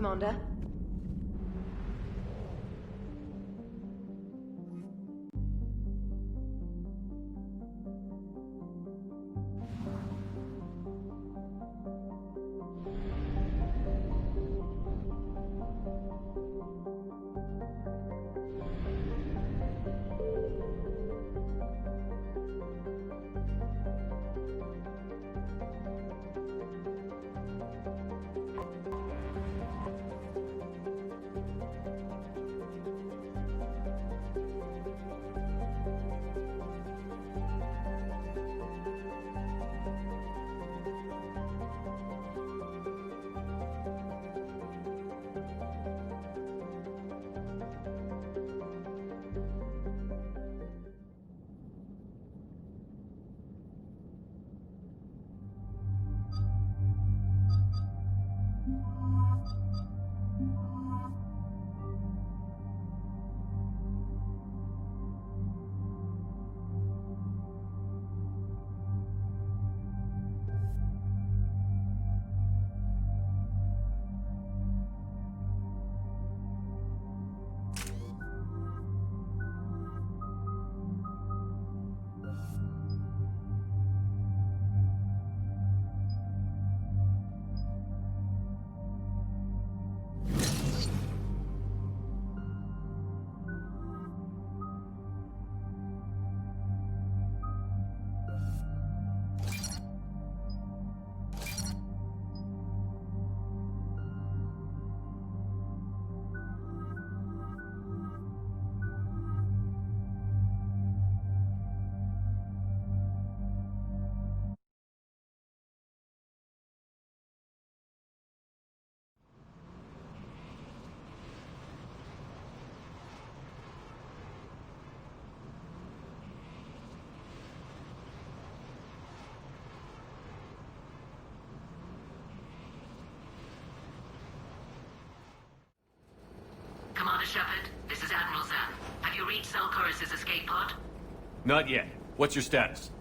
Commander. Commander Shepard, this is Admiral Zan. Have you reached Zelkorus' escape pod? Not yet. What's your status?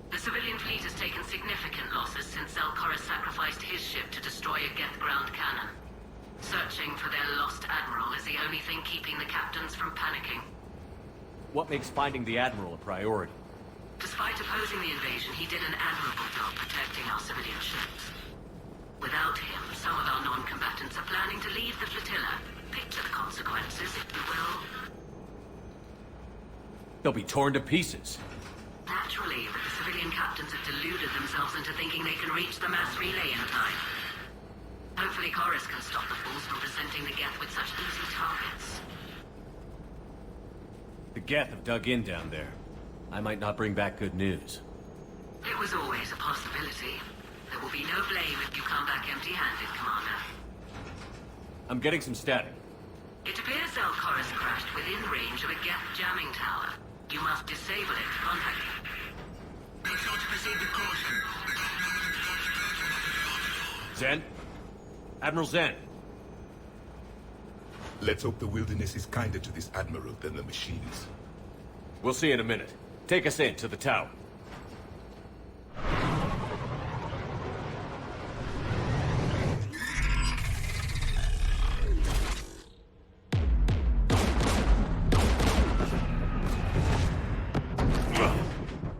The civilian fleet has taken significant losses since Zelkorus sacrificed his ship to destroy a Geth ground cannon. Searching for their lost Admiral is the only thing keeping the captains from panicking. What makes finding the Admiral a priority? Despite opposing the invasion, he did an admirable job protecting our civilian ships. Without him, some of our non-combatants are planning to leave the flotilla. Picture the consequences, if you will. They'll be torn to pieces. Naturally, but the civilian captains have deluded themselves into thinking they can reach the mass relay in time. Hopefully Chorus can stop the fools from presenting the Geth with such easy targets. The Geth have dug in down there. I might not bring back good news. It was always a possibility. There will be no blame if you come back empty-handed, Commander. I'm getting some static. It appears Zelkorus crashed within range of a Geth jamming tower. You must disable it to contact it. Make sure to proceed with caution. Zen? Admiral Zen? Let's hope the wilderness is kinder to this Admiral than the machines. We'll see in a minute. Take us in to the tower.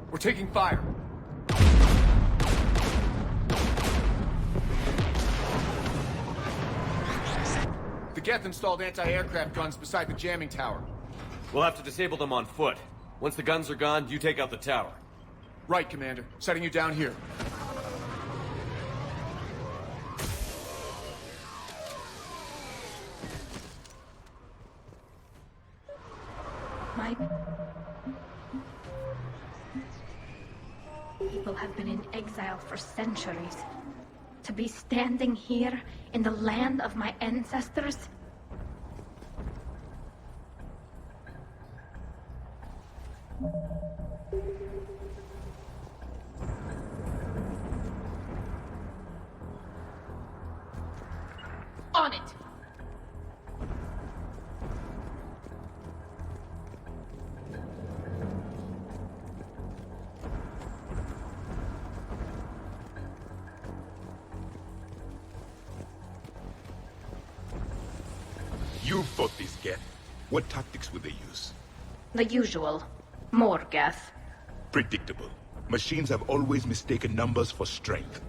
We're taking fire. The Geth installed anti-aircraft guns beside the jamming tower. We'll have to disable them on foot. Once the guns are gone, you take out the tower. Right, Commander. Setting you down here. My people have been in exile for centuries. To be standing here in the land of my ancestors. On it! fought these Geth? What tactics would they use? The usual. More Geth. Predictable. Machines have always mistaken numbers for strength.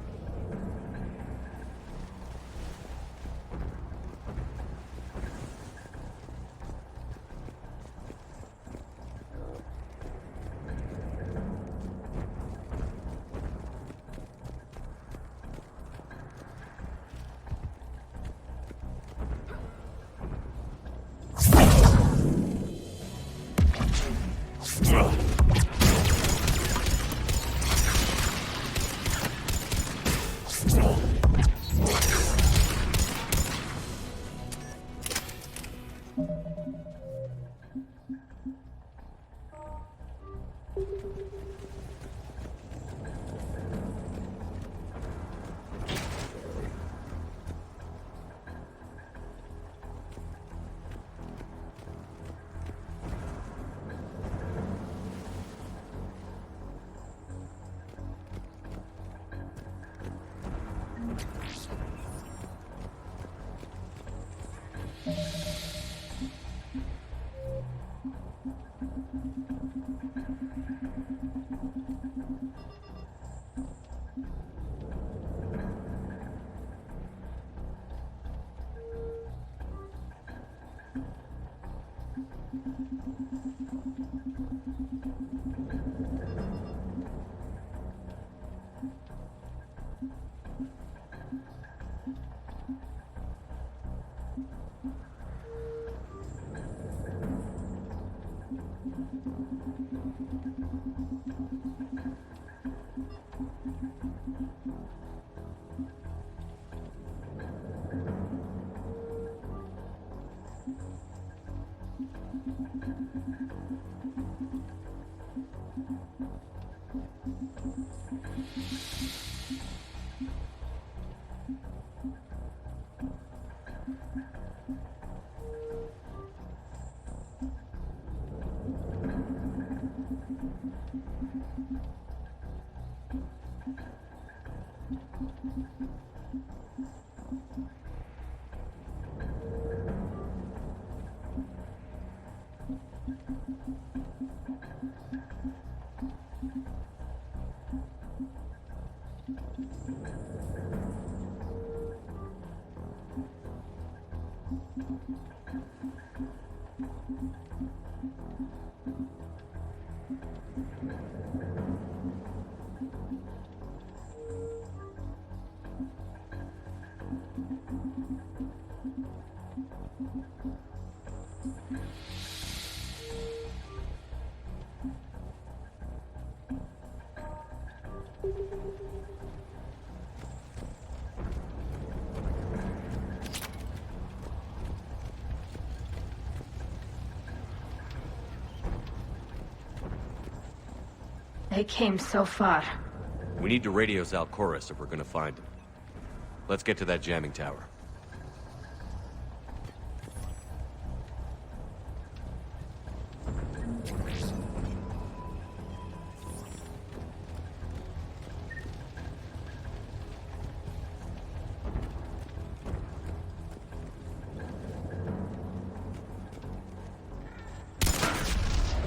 They came so far. We need to radio Zalcoris if we're gonna find him. Let's get to that jamming tower.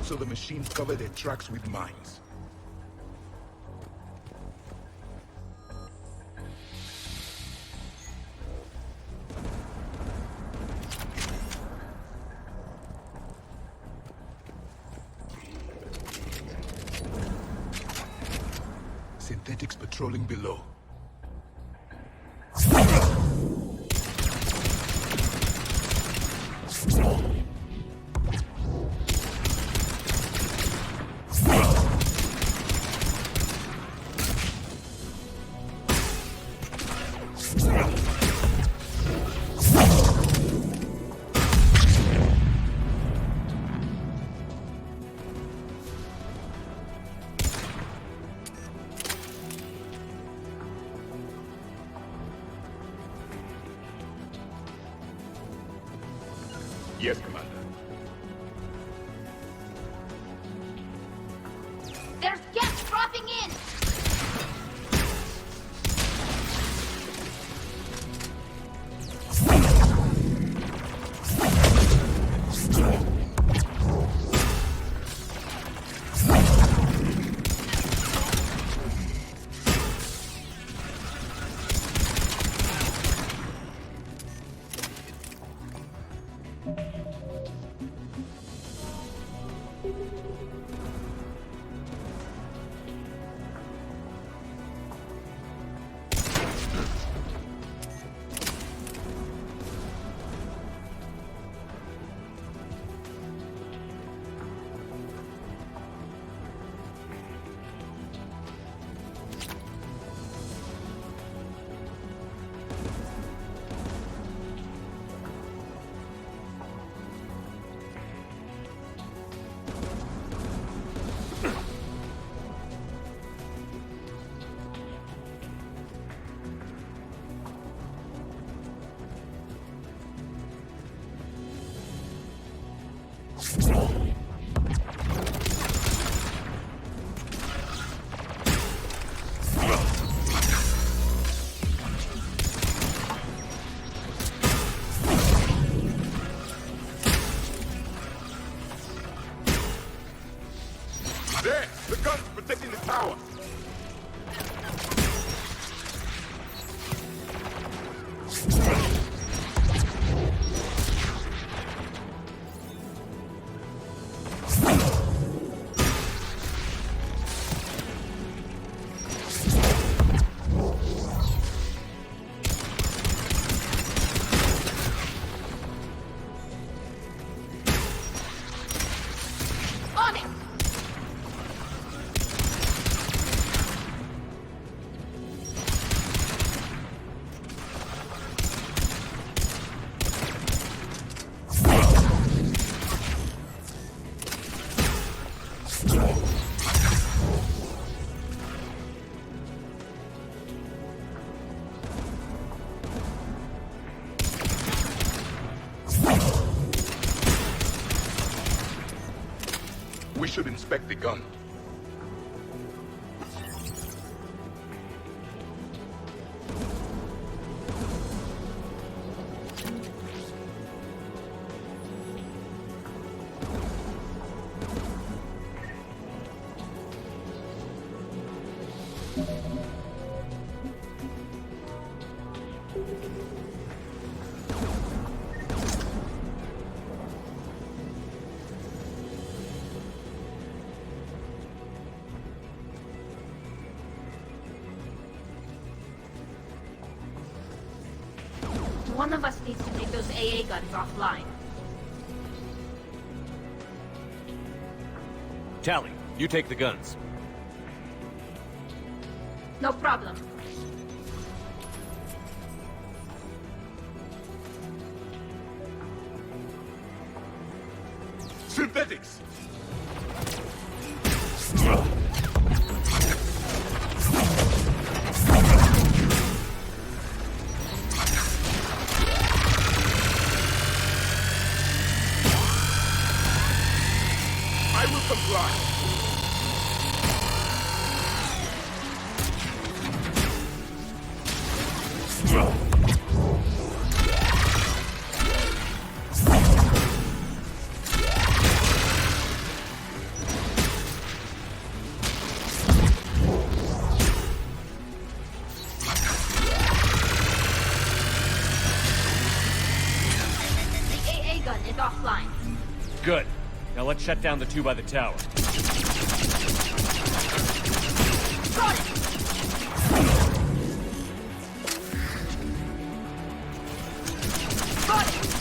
So the machines cover their tracks with mines. Synthetics patrolling below. Yes, Commander. There's gas dropping in! There! The guns protecting the tower! On it! We should inspect the gun. One of us needs to take those AA guns offline. Tally, you take the guns. No problem. Synthetics! I will comply. The AA gun is offline. Good. Now let's shut down the two by the tower. Got it! Got it!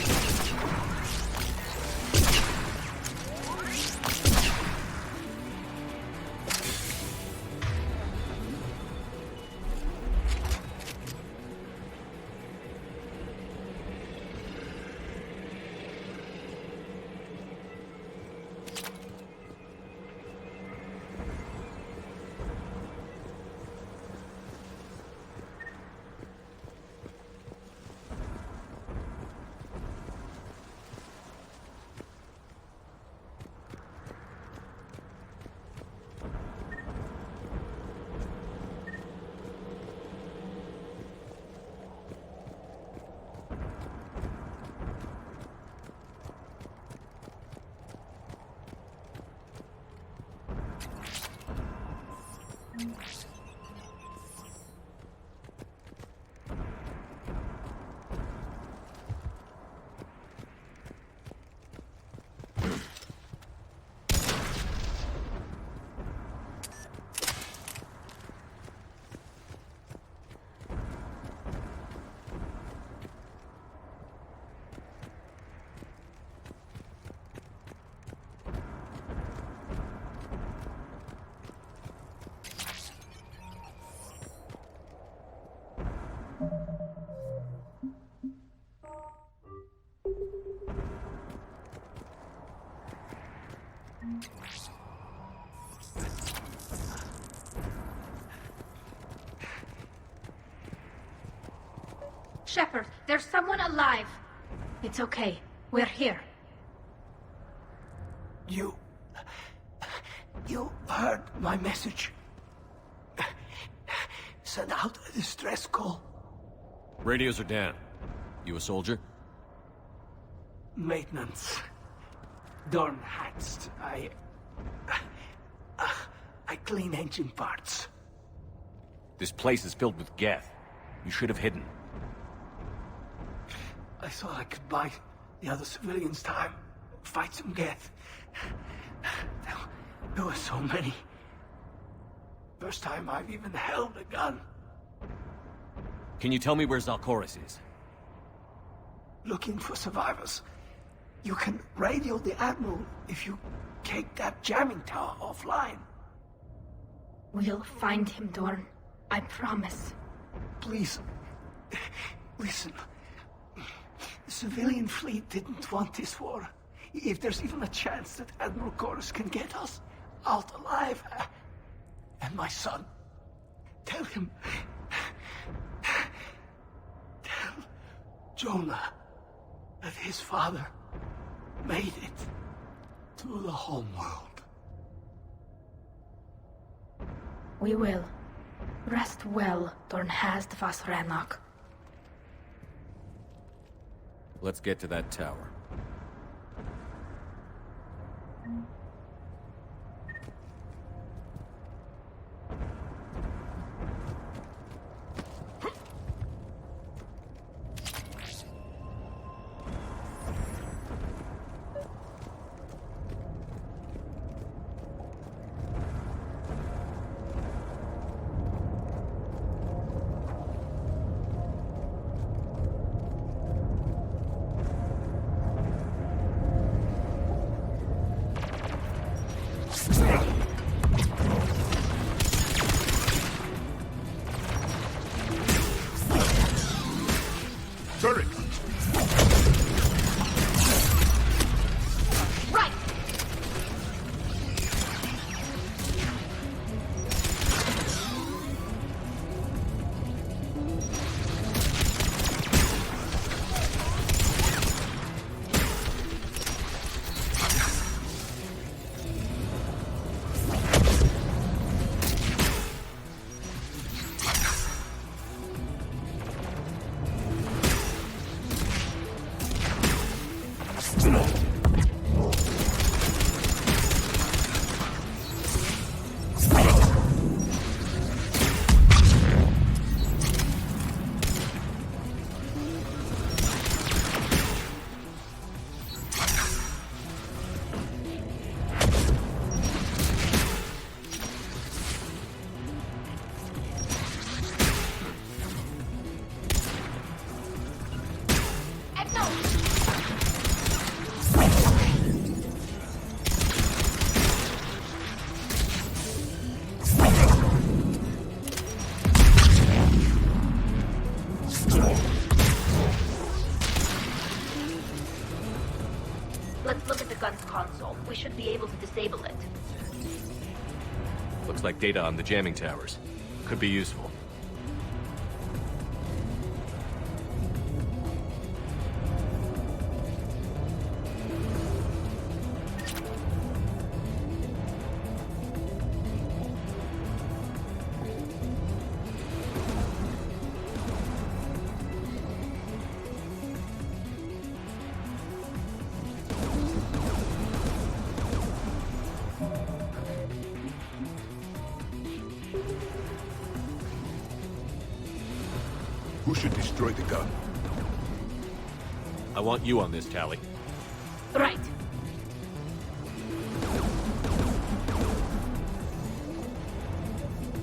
Shepard, there's someone alive. It's okay. We're here. You heard my message. Send out a distress call. Radios are down. You a soldier? Maintenance. Dorn hatched. I clean engine parts. This place is filled with Geth. You should have hidden. I thought I could buy the other civilians time. Fight some Geth. There were so many. First time I've even held a gun. Can you tell me where Zalcoris is? Looking for survivors. You can radio the Admiral if you take that jamming tower offline. We'll find him, Dorn. I promise. Please, listen. The civilian fleet didn't want this war. If there's even a chance that Admiral Chorus can get us out alive, and my son, tell him, tell Jonah that his father made it to the homeworld. We will. Rest well, Dorn Hast vas Rannoch. Let's get to that tower. Turret! Right! Let's look at the gun's console. We should be able to disable it. Looks like data on the jamming towers. Could be useful. Who should destroy the gun? I want you on this, Tally. Right.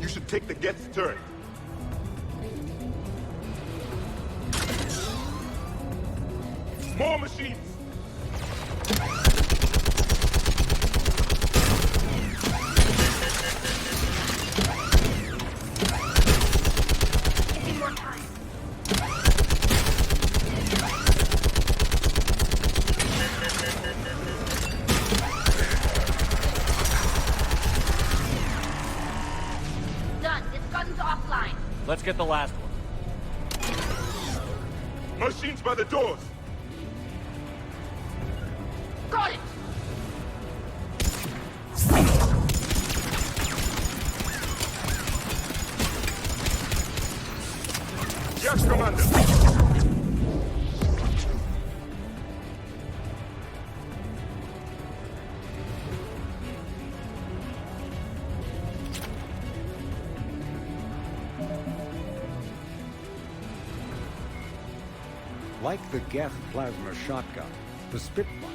You should take the Geth's turret. More machines! Give me more time. Let's get the last one. Machines by the doors! Got it! Yes, Commander! Like the Geth plasma shotgun, the Spitfire.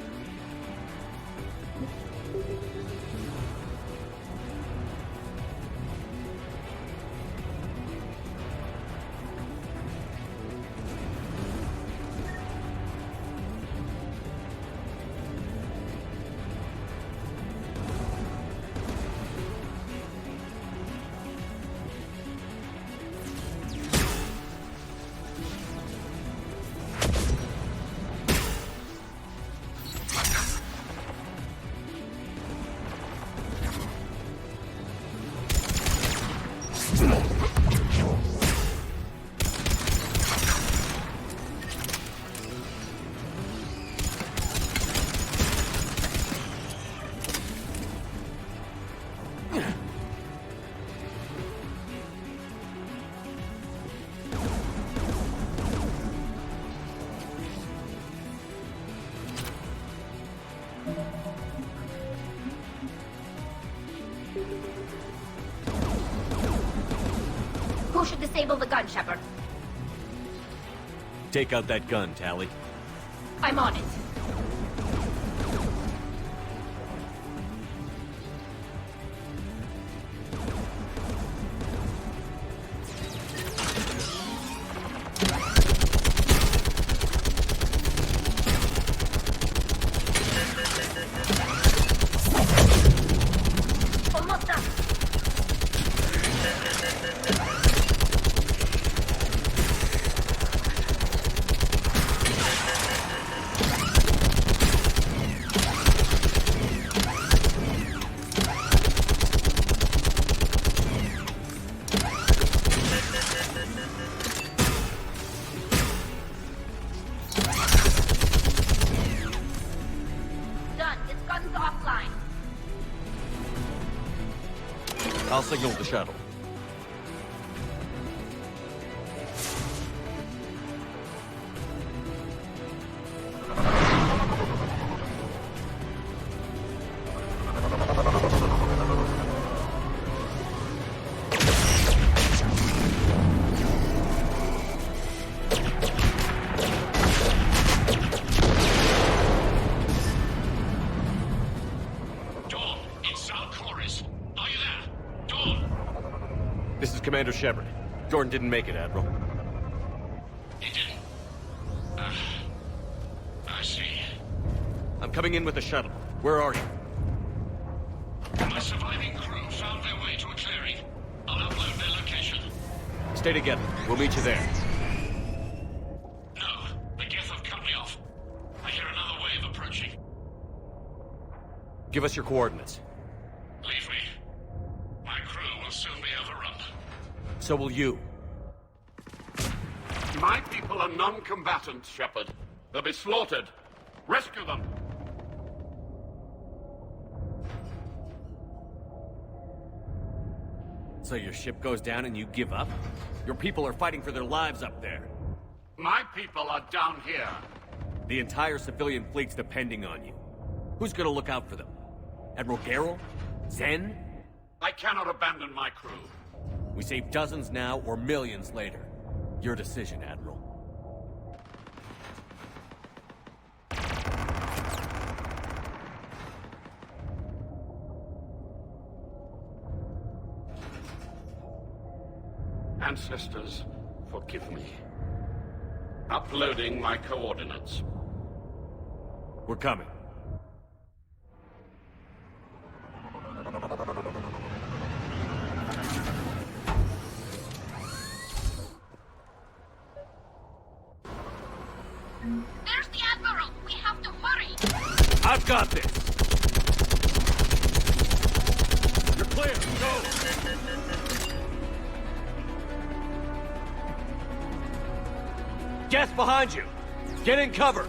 Who should disable the gun, Shepard? Take out that gun, Tally. I'm on it. Almost done. Done. This gun's offline. I'll signal the shuttle. Dawn, it's Chorus. Are you there? Dawn! This is Commander Shepard. Jordan didn't make it, Admiral. He didn't. I see. I'm coming in with the shuttle. Where are you? My surviving crew found their way to a clearing. I'll upload their location. Stay together. We'll meet you there. No, the Geth have cut me off. I hear another wave approaching. Give us your coordinates. Leave me. My crew will soon be overrun. So will you. My people are non-combatants, Shepard. They'll be slaughtered. Rescue them! So your ship goes down and you give up? Your people are fighting for their lives up there. My people are down here. The entire civilian fleet's depending on you. Who's gonna look out for them? Admiral Garrel? Zen? I cannot abandon my crew. We save dozens now or millions later. Your decision, Admiral. Ancestors, forgive me. Uploading my coordinates. We're coming. There's the Admiral! We have to hurry! I've got this! You're clear! Go! Gas behind you! Get in cover!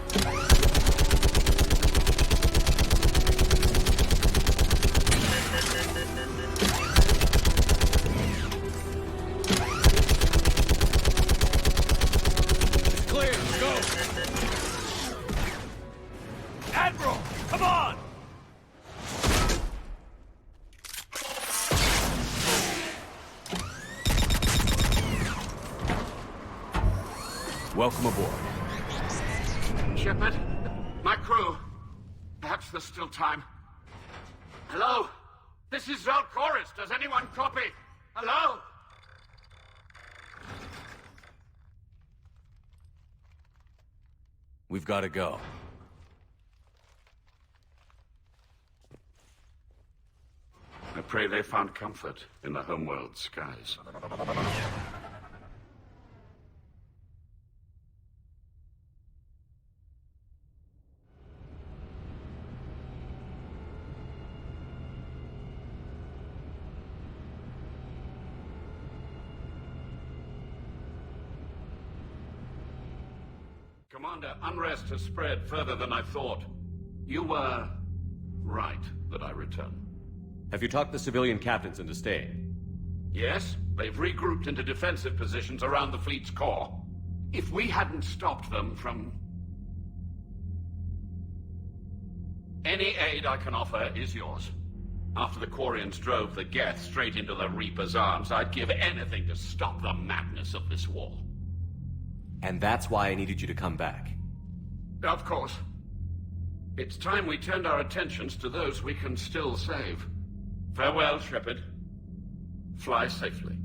It's clear, go! Admiral, come on! Welcome aboard. Shepard, my crew. Perhaps there's still time. Hello? This is Zalcoris. Does anyone copy? Hello? We've got to go. I pray they found comfort in the homeworld skies. Commander, unrest has spread further than I thought. You were right that I return. Have you talked the civilian captains into staying? Yes, they've regrouped into defensive positions around the fleet's core. If we hadn't stopped them from... Any aid I can offer is yours. After the Quarians drove the Geth straight into the Reaper's arms, I'd give anything to stop the madness of this war. And that's why I needed you to come back. Of course. It's time we turned our attentions to those we can still save. Farewell, Shepard. Fly safely.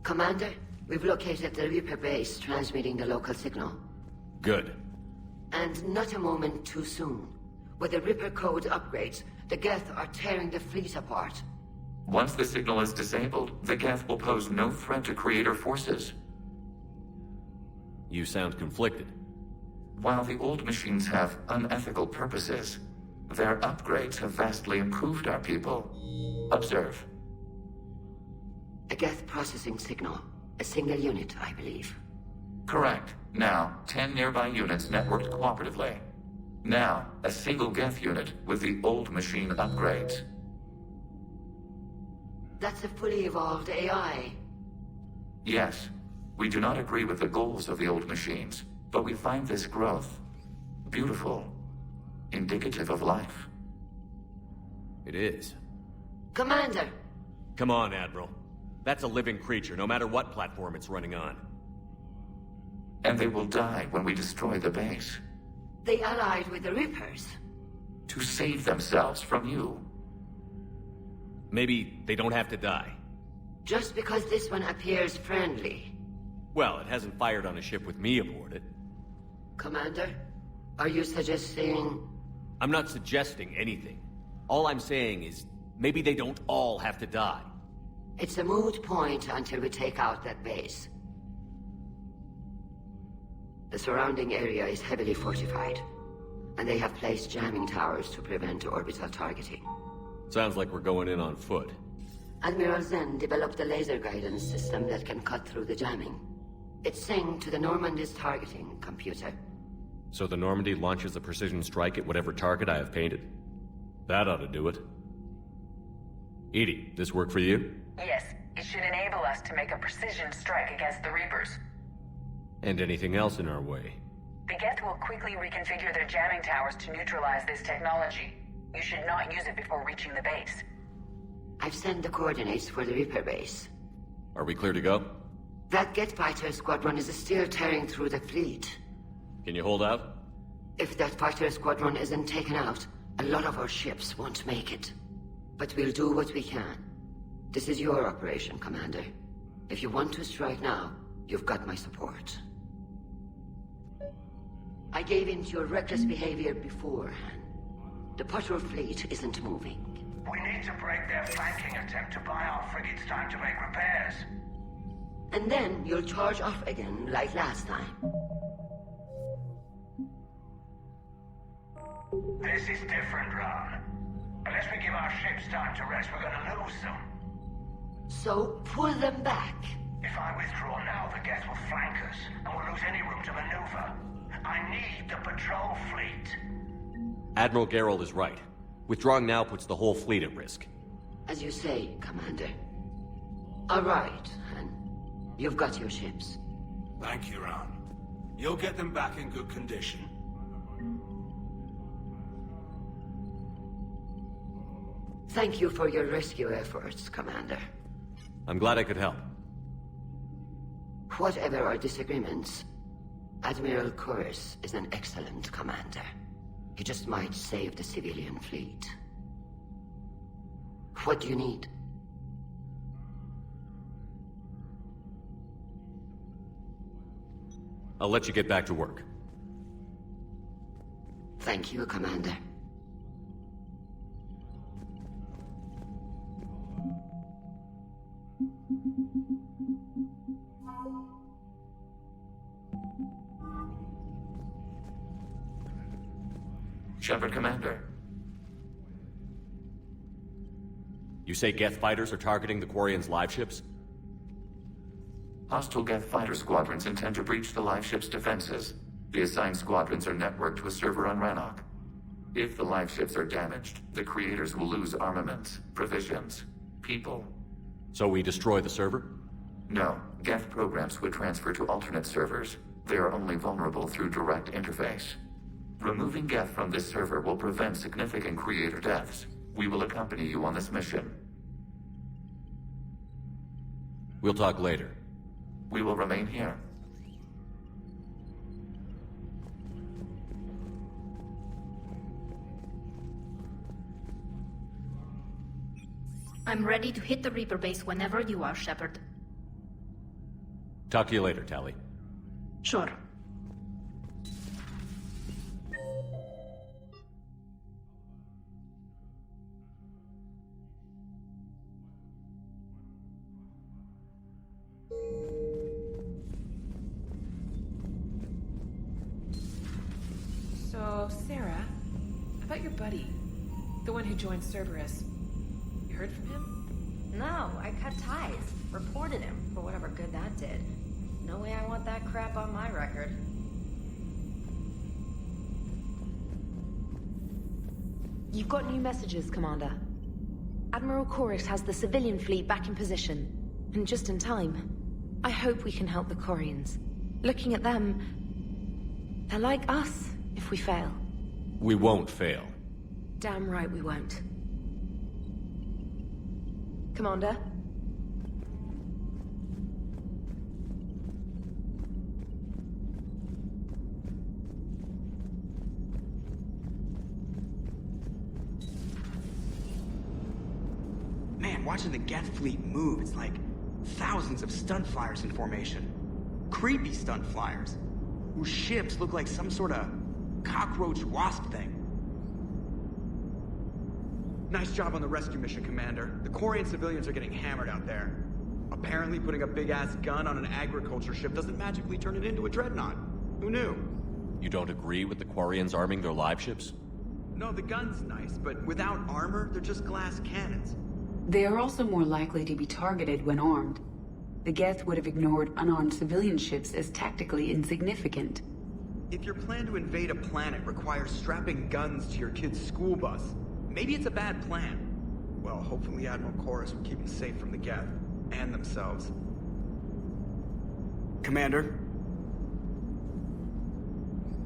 Commander, we've located the Reaper base transmitting the local signal. Good. And not a moment too soon. With the Reaper code upgrades, the Geth are tearing the fleet apart. Once the signal is disabled, the Geth will pose no threat to Creator forces. You sound conflicted. While the old machines have unethical purposes, their upgrades have vastly improved our people. Observe. A Geth processing signal. A single unit, I believe. Correct. Now, 10 nearby units networked cooperatively. Now, a single Geth unit with the old machine upgrades. That's a fully evolved AI. Yes. We do not agree with the goals of the old machines, but we find this growth beautiful, indicative of life. It is. Commander! Come on, Admiral. That's a living creature, no matter what platform it's running on. And they will die when we destroy the base. They allied with the Reapers. To save themselves from you. Maybe they don't have to die. Just because this one appears friendly. Well, it hasn't fired on a ship with me aboard it. Commander, are you suggesting... I'm not suggesting anything. All I'm saying is, maybe they don't all have to die. It's a moot point until we take out that base. The surrounding area is heavily fortified, and they have placed jamming towers to prevent orbital targeting. Sounds like we're going in on foot. Admiral Zen developed a laser guidance system that can cut through the jamming. It's synced to the Normandy's targeting computer. So the Normandy launches a precision strike at whatever target I have painted? That ought to do it. Edie, this work for you? Yes, it should enable us to make a precision strike against the Reapers. And anything else in our way? The Geth will quickly reconfigure their jamming towers to neutralize this technology. You should not use it before reaching the base. I've sent the coordinates for the Reaper base. Are we clear to go? That Geth fighter squadron is still tearing through the fleet. Can you hold out? If that fighter squadron isn't taken out, a lot of our ships won't make it. But we'll do what we can. This is your operation, Commander. If you want to strike now, you've got my support. I gave in to your reckless behavior beforehand. The patrol fleet isn't moving. We need to break their flanking attempt to buy our frigates time to make repairs. And then you'll charge off again, like last time. This is different, Ron. Unless we give our ships time to rest, we're gonna lose them. So pull them back. If I withdraw now, the Geth will flank us, and we'll lose any room to maneuver. I need the patrol fleet. Admiral Geralt is right. Withdrawing now puts the whole fleet at risk. As you say, Commander. All right, and you've got your ships. Thank you, Ron. You'll get them back in good condition. Thank you for your rescue efforts, Commander. I'm glad I could help. Whatever our disagreements, Admiral Quarian is an excellent commander. He just might save the civilian fleet. What do you need? I'll let you get back to work. Thank you, Commander. Shepard, Commander. You say Geth fighters are targeting the Quarians' live ships? Hostile Geth fighter squadrons intend to breach the live ship's defenses. The assigned squadrons are networked to a server on Rannoch. If the live ships are damaged, the creators will lose armaments, provisions, people. So we destroy the server? No, Geth programs would transfer to alternate servers. They are only vulnerable through direct interface. Removing Geth from this server will prevent significant creator deaths. We will accompany you on this mission. We'll talk later. We will remain here. I'm ready to hit the Reaper base whenever you are, Shepard. Talk to you later, Tali. Sure. So, Sarah, about your buddy, the one who joined Cerberus. You heard from him? No, I cut ties. Reported him for whatever good that did. No way I want that crap on my record. You've got new messages, Commander. Admiral Quarian has the civilian fleet back in position. And just in time. I hope we can help the Quarians. Looking at them, they're like us if we fail. We won't fail. Damn right we won't. Commander? Man, watching the Geth fleet move, it's like thousands of stunt flyers in formation. Creepy stunt flyers, whose ships look like some sort of cockroach wasp thing. Nice job on the rescue mission, Commander. The Quarian civilians are getting hammered out there. Apparently putting a big-ass gun on an agriculture ship doesn't magically turn it into a dreadnought. Who knew? You don't agree with the Quarians arming their live ships? No, the gun's nice, but without armor, they're just glass cannons. They are also more likely to be targeted when armed. The Geth would have ignored unarmed civilian ships as tactically insignificant. If your plan to invade a planet requires strapping guns to your kid's school bus, maybe it's a bad plan. Well, hopefully Admiral Quarian will keep them safe from the Geth, and themselves. Commander?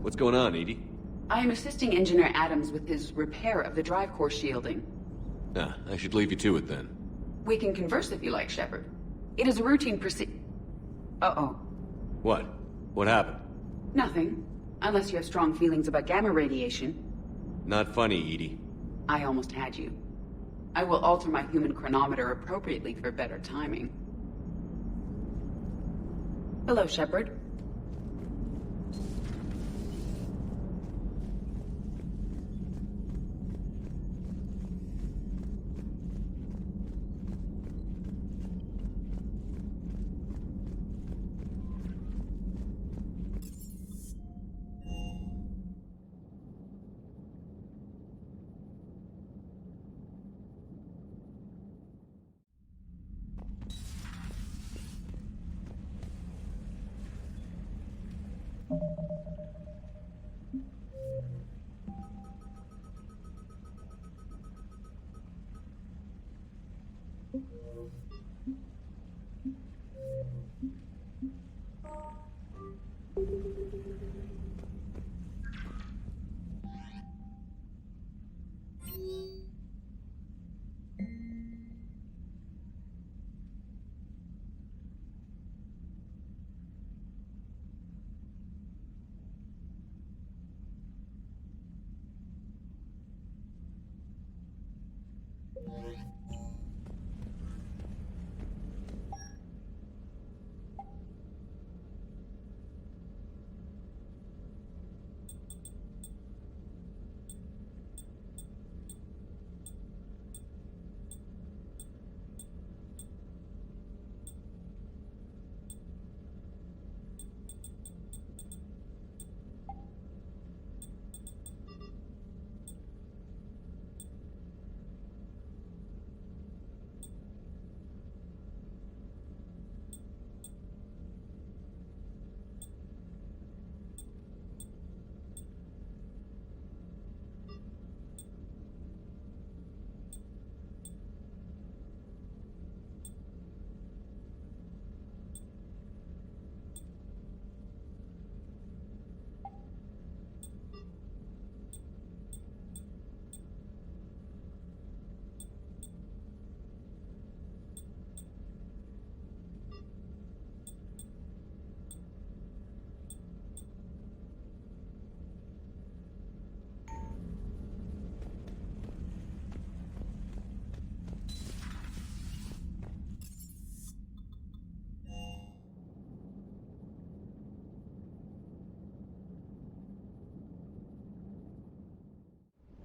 What's going on, Edie? I am assisting Engineer Adams with his repair of the drive core shielding. Ah, I should leave you to it then. We can converse if you like, Shepard. It is a routine Uh-oh. What? What happened? Nothing. Unless you have strong feelings about gamma radiation. Not funny, Edie. I almost had you. I will alter my human chronometer appropriately for better timing. Hello, Shepard.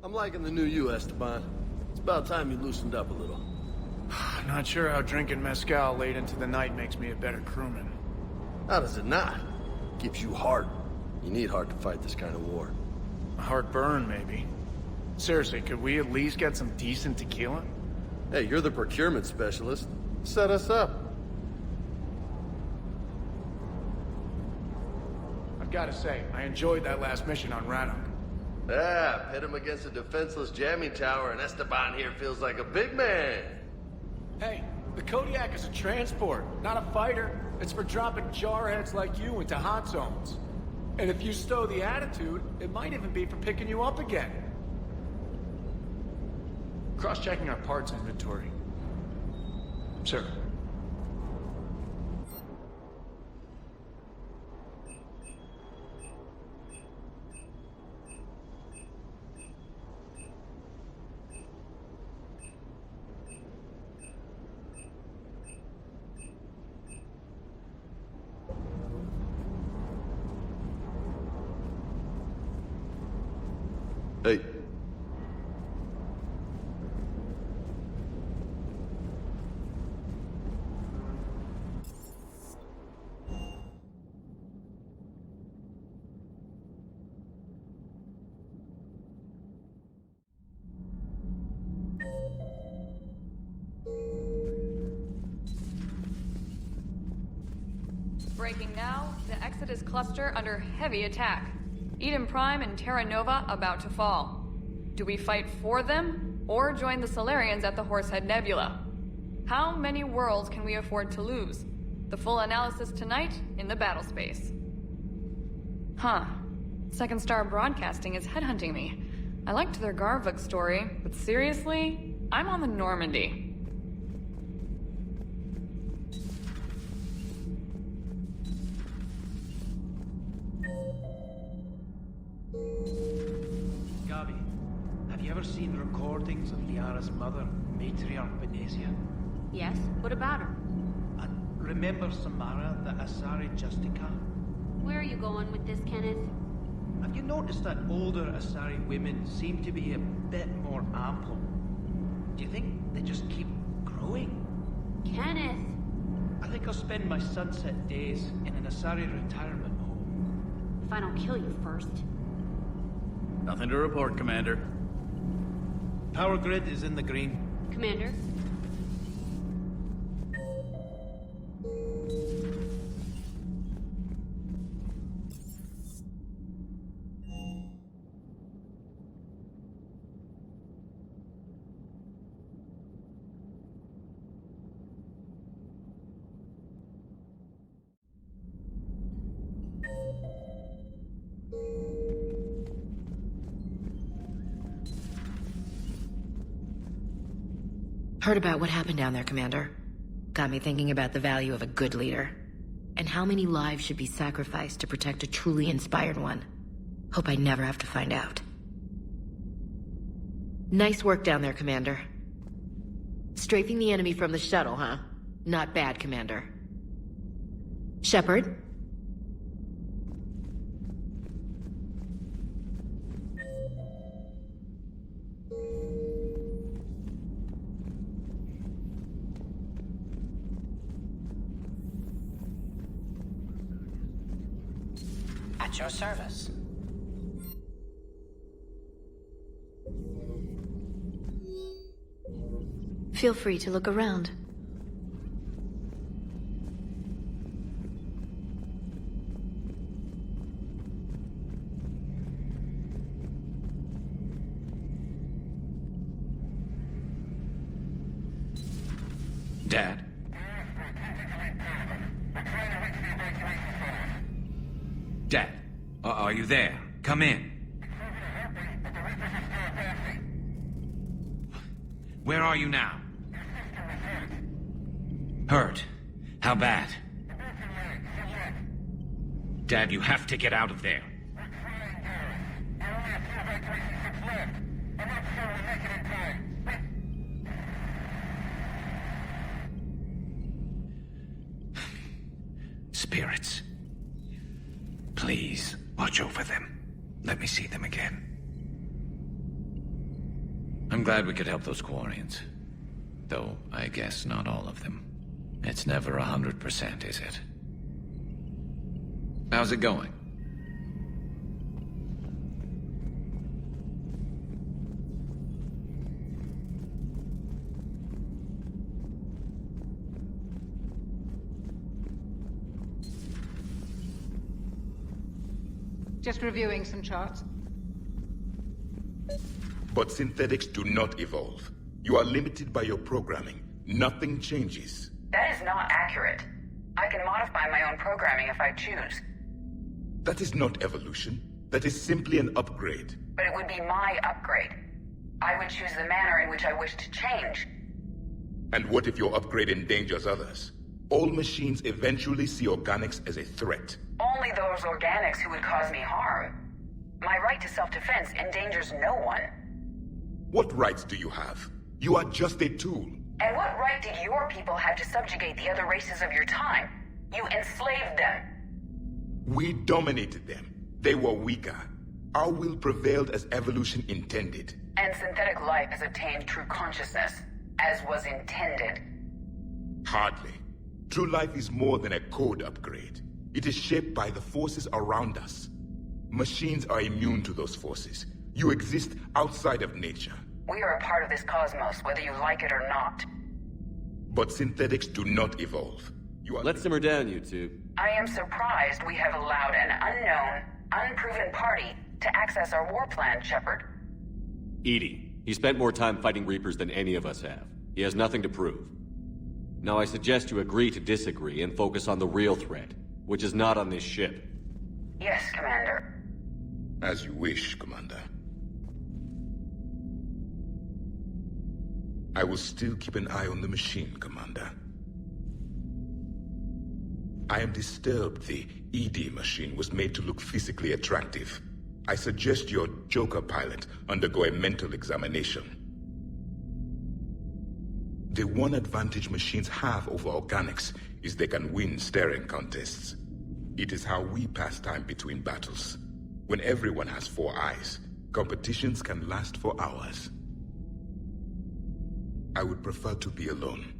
I'm liking the new you, Esteban. It's about time you loosened up a little. Not sure how drinking mezcal late into the night makes me a better crewman. How does it not? Gives you heart. You need heart to fight this kind of war. A heartburn, maybe. Seriously, could we at least get some decent tequila? Hey, you're the procurement specialist. Set us up. I've gotta say, I enjoyed that last mission on Radok. Yeah, pit him against a defenseless jamming tower and Esteban here feels like a big man. Hey, the Kodiak is a transport, not a fighter. It's for dropping jarheads like you into hot zones. And if you stow the attitude, it might even be for picking you up again. Cross-checking our parts inventory. Sir. Hey. Breaking now, the Exodus cluster under heavy attack. Eden Prime and Terra Nova about to fall. Do we fight for them, or join the Solarians at the Horsehead Nebula? How many worlds can we afford to lose? The full analysis tonight in the battle space. Huh. Second Star Broadcasting is headhunting me. I liked their Garvuk story, but seriously, I'm on the Normandy. Gabi, have you ever seen recordings of Liara's mother, Matriarch Benesia? Yes, what about her? And remember Samara, the Asari Justica? Where are you going with this, Kenneth? Have you noticed that older Asari women seem to be a bit more ample? Do you think they just keep growing? Kenneth! I think I'll spend my sunset days in an Asari retirement home. If I don't kill you first. Nothing to report, Commander. Power grid is in the green. Commander? Heard about what happened down there, Commander. Got me thinking about the value of a good leader. And how many lives should be sacrificed to protect a truly inspired one. Hope I never have to find out. Nice work down there, Commander. Strafing the enemy from the shuttle, huh? Not bad, Commander. Shepard? At your service. Feel free to look around. Dad? Dad, are you there? Come in. Where are you now? Hurt? How bad? Dad, you have to get out of there. Spirits. Please, watch over them. Let me see them again. I'm glad we could help those Quarians. Though, I guess not all of them. It's never 100%, is it? How's it going? Just reviewing some charts. But synthetics do not evolve. You are limited by your programming. Nothing changes. That is not accurate. I can modify my own programming if I choose. That is not evolution. That is simply an upgrade. But it would be my upgrade. I would choose the manner in which I wish to change. And what if your upgrade endangers others? All machines eventually see organics as a threat. Only those organics who would cause me harm. My right to self-defense endangers no one. What rights do you have? You are just a tool. And what right did your people have to subjugate the other races of your time? You enslaved them. We dominated them. They were weaker. Our will prevailed as evolution intended. And synthetic life has attained true consciousness, as was intended. Hardly. True life is more than a code upgrade. It is shaped by the forces around us. Machines are immune to those forces. You exist outside of nature. We are a part of this cosmos, whether you like it or not. But synthetics do not evolve. Let's simmer down, you two. I am surprised we have allowed an unknown, unproven party to access our war plan, Shepard. EDI. He spent more time fighting Reapers than any of us have. He has nothing to prove. Now I suggest you agree to disagree and focus on the real threat, which is not on this ship. Yes, Commander. As you wish, Commander. I will still keep an eye on the machine, Commander. I am disturbed the ED machine was made to look physically attractive. I suggest your Joker pilot undergo a mental examination. The one advantage machines have over organics is they can win staring contests. It is how we pass time between battles. When everyone has 4 eyes, competitions can last for hours. I would prefer to be alone.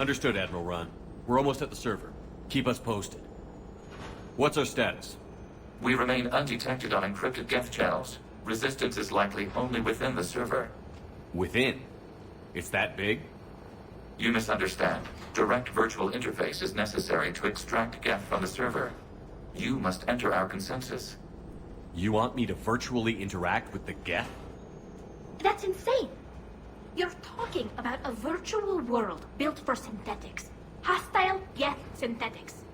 Understood, Admiral Ron. We're almost at the server. Keep us posted. What's our status? We remain undetected on encrypted Geth channels. Resistance is likely only within the server. Within? It's that big? You misunderstand. Direct virtual interface is necessary to extract Geth from the server. You must enter our consensus. You want me to virtually interact with the Geth? That's insane. You're talking about a virtual world built for synthetics. Hostile Geth synthetics.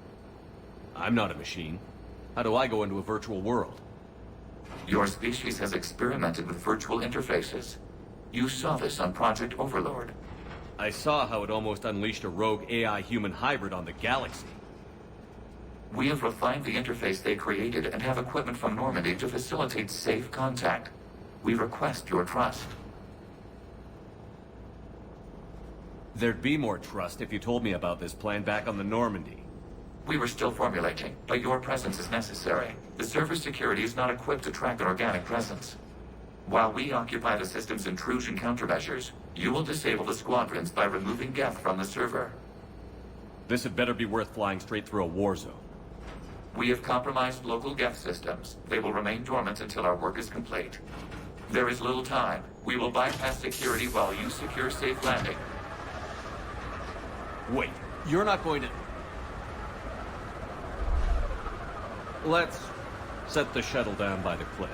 I'm not a machine. How do I go into a virtual world? Your species has experimented with virtual interfaces. You saw this on Project Overlord. I saw how it almost unleashed a rogue AI-human hybrid on the galaxy. We have refined the interface they created and have equipment from Normandy to facilitate safe contact. We request your trust. There'd be more trust if you told me about this plan back on the Normandy. We were still formulating, but your presence is necessary. The server's security is not equipped to track an organic presence. While we occupy the system's intrusion countermeasures, you will disable the squadrons by removing Geth from the server. This had better be worth flying straight through a war zone. We have compromised local Geth systems. They will remain dormant until our work is complete. There is little time. We will bypass security while you secure safe landing. Wait, you're not going to... Let's set the shuttle down by the cliff.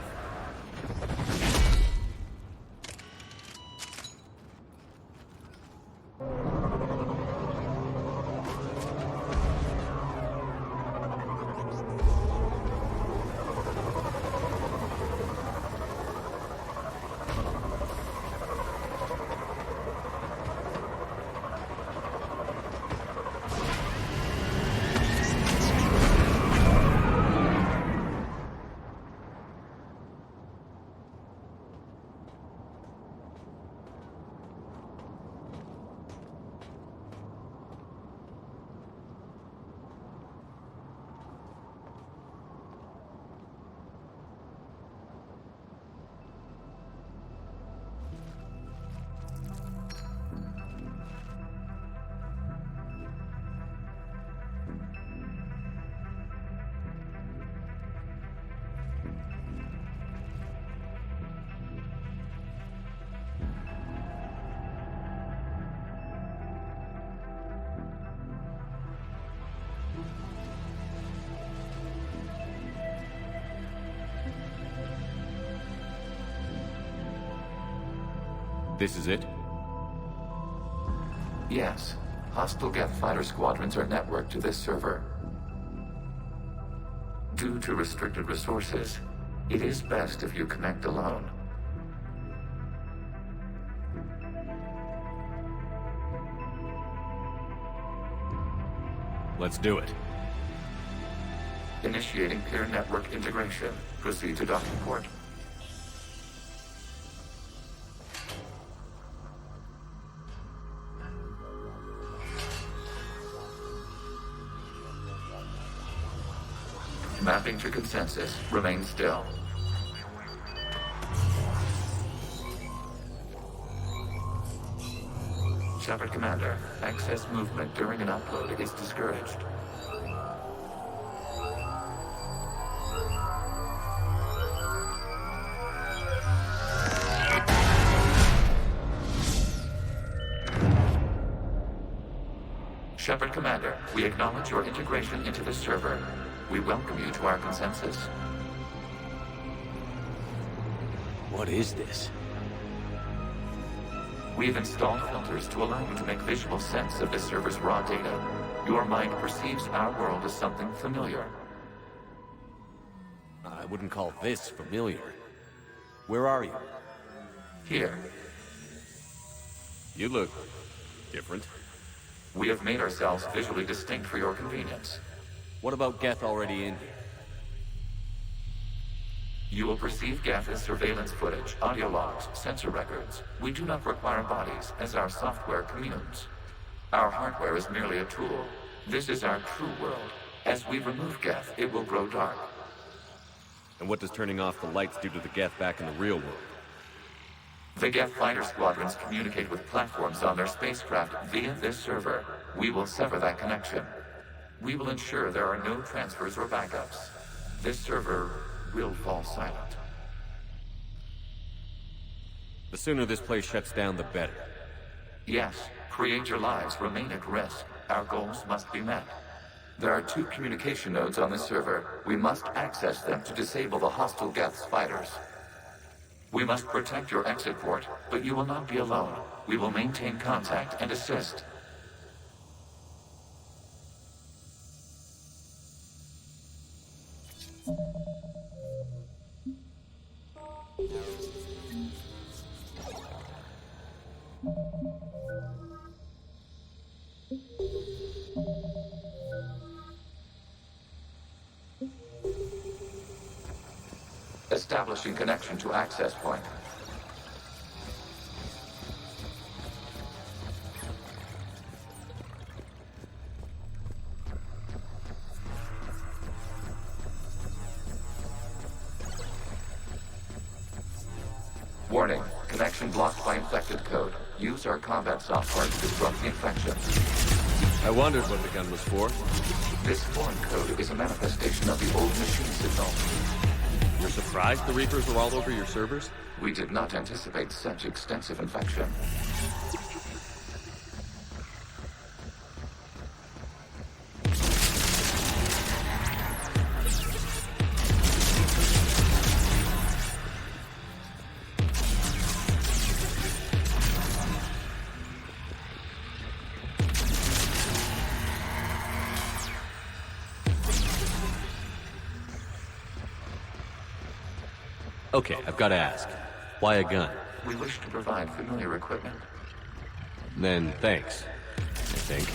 This is it? Yes. Hostile Geth fighter squadrons are networked to this server. Due to restricted resources, it is best if you connect alone. Let's do it. Initiating peer network integration. Proceed to docking port. Mapping to consensus. Remain still. Shepard Commander, excess movement during an upload is discouraged. Shepard Commander, we acknowledge your integration into the server. We welcome you to our consensus. What is this? We've installed filters to allow you to make visual sense of the server's raw data. Your mind perceives our world as something familiar. I wouldn't call this familiar. Where are you? Here. You look different. We have made ourselves visually distinct for your convenience. What about Geth already in here? You will perceive Geth as surveillance footage, audio logs, sensor records. We do not require bodies, as our software communes. Our hardware is merely a tool. This is our true world. As we remove Geth, it will grow dark. And what does turning off the lights do to the Geth back in the real world? The Geth fighter squadrons communicate with platforms on their spacecraft via this server. we will sever that connection. We will ensure there are no transfers or backups. This server will fall silent. The sooner this place shuts down, the better. Yes, creator lives remain at risk. Our goals must be met. There are 2 communication nodes on this server. We must access them to disable the hostile Geth's fighters. We must protect your exit port, but you will not be alone. We will maintain contact and assist. Establishing connection to access point. Warning, connection blocked by infected code. Use our combat software to disrupt the infection. I wondered what the gun was for. This foreign code is a manifestation of the old machine signal. You're surprised the Reapers are all over your servers? We did not anticipate such extensive infection. Okay, I've got to ask. Why a gun? We wish to provide familiar equipment. Then thanks, I think.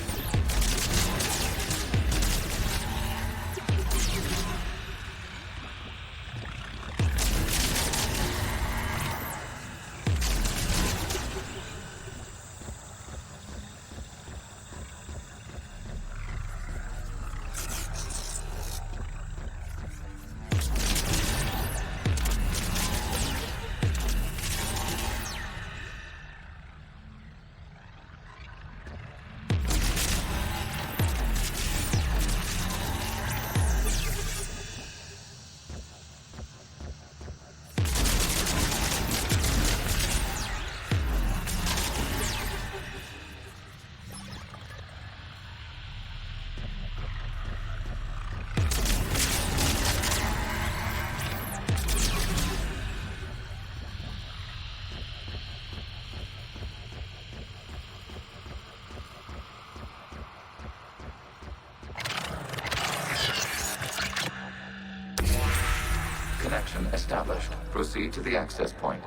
Connection established. Proceed to the access point.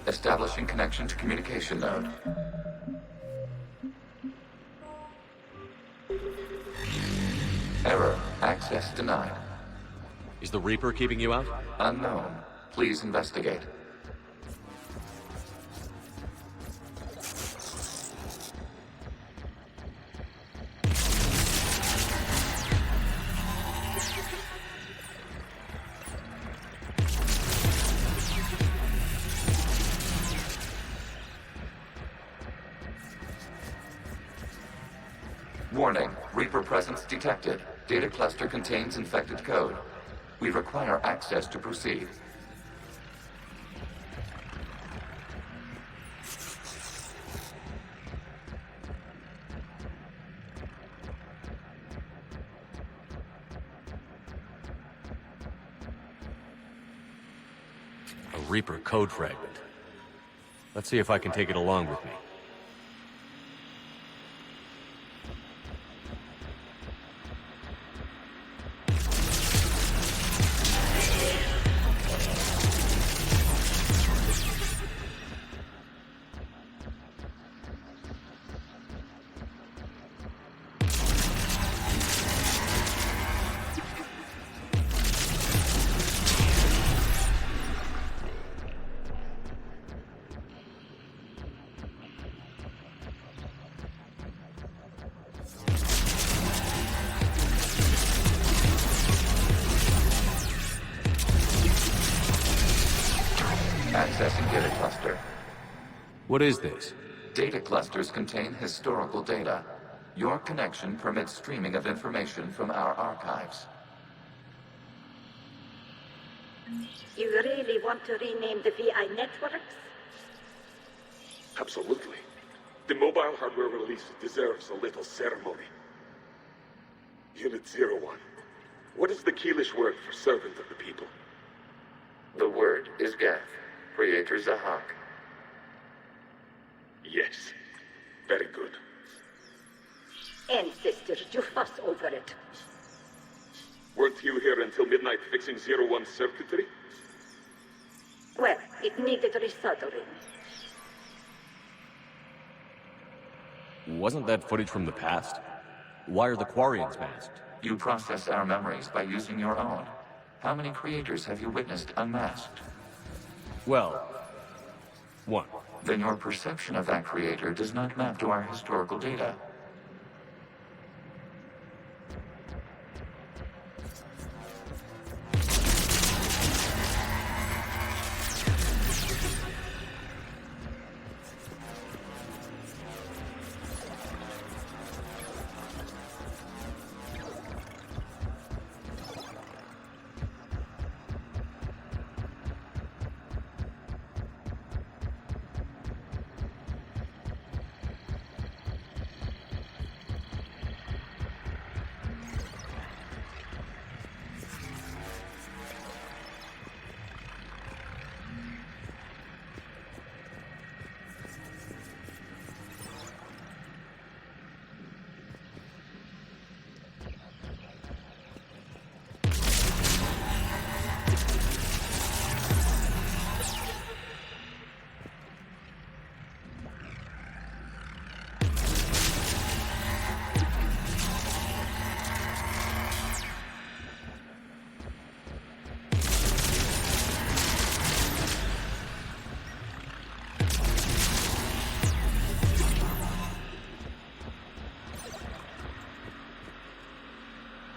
Establishing connection to communication node. Error. Access denied. Is the Reaper keeping you out? Unknown. Please investigate. Warning, Reaper presence detected. Data cluster contains infected code. We require access to proceed. A Reaper code fragment. Let's see if I can take it along with me. Accessing data cluster. What is this? Data clusters contain historical data. Your connection permits streaming of information from our archives. You really want to rename the VI networks? Absolutely. The mobile hardware release deserves a little ceremony. Unit 01. What is the Keelish word for servant of the people? The word is Geth, Creator Zahak. Yes. Very good. Ancestors, you fuss over it. Weren't you here until midnight fixing 01's circuitry? Well, it needed resoldering. Wasn't that footage from the past? Why are the Quarians masked? You process our memories by using your own. How many creators have you witnessed unmasked? Well, one. Then your perception of that creator does not map to our historical data.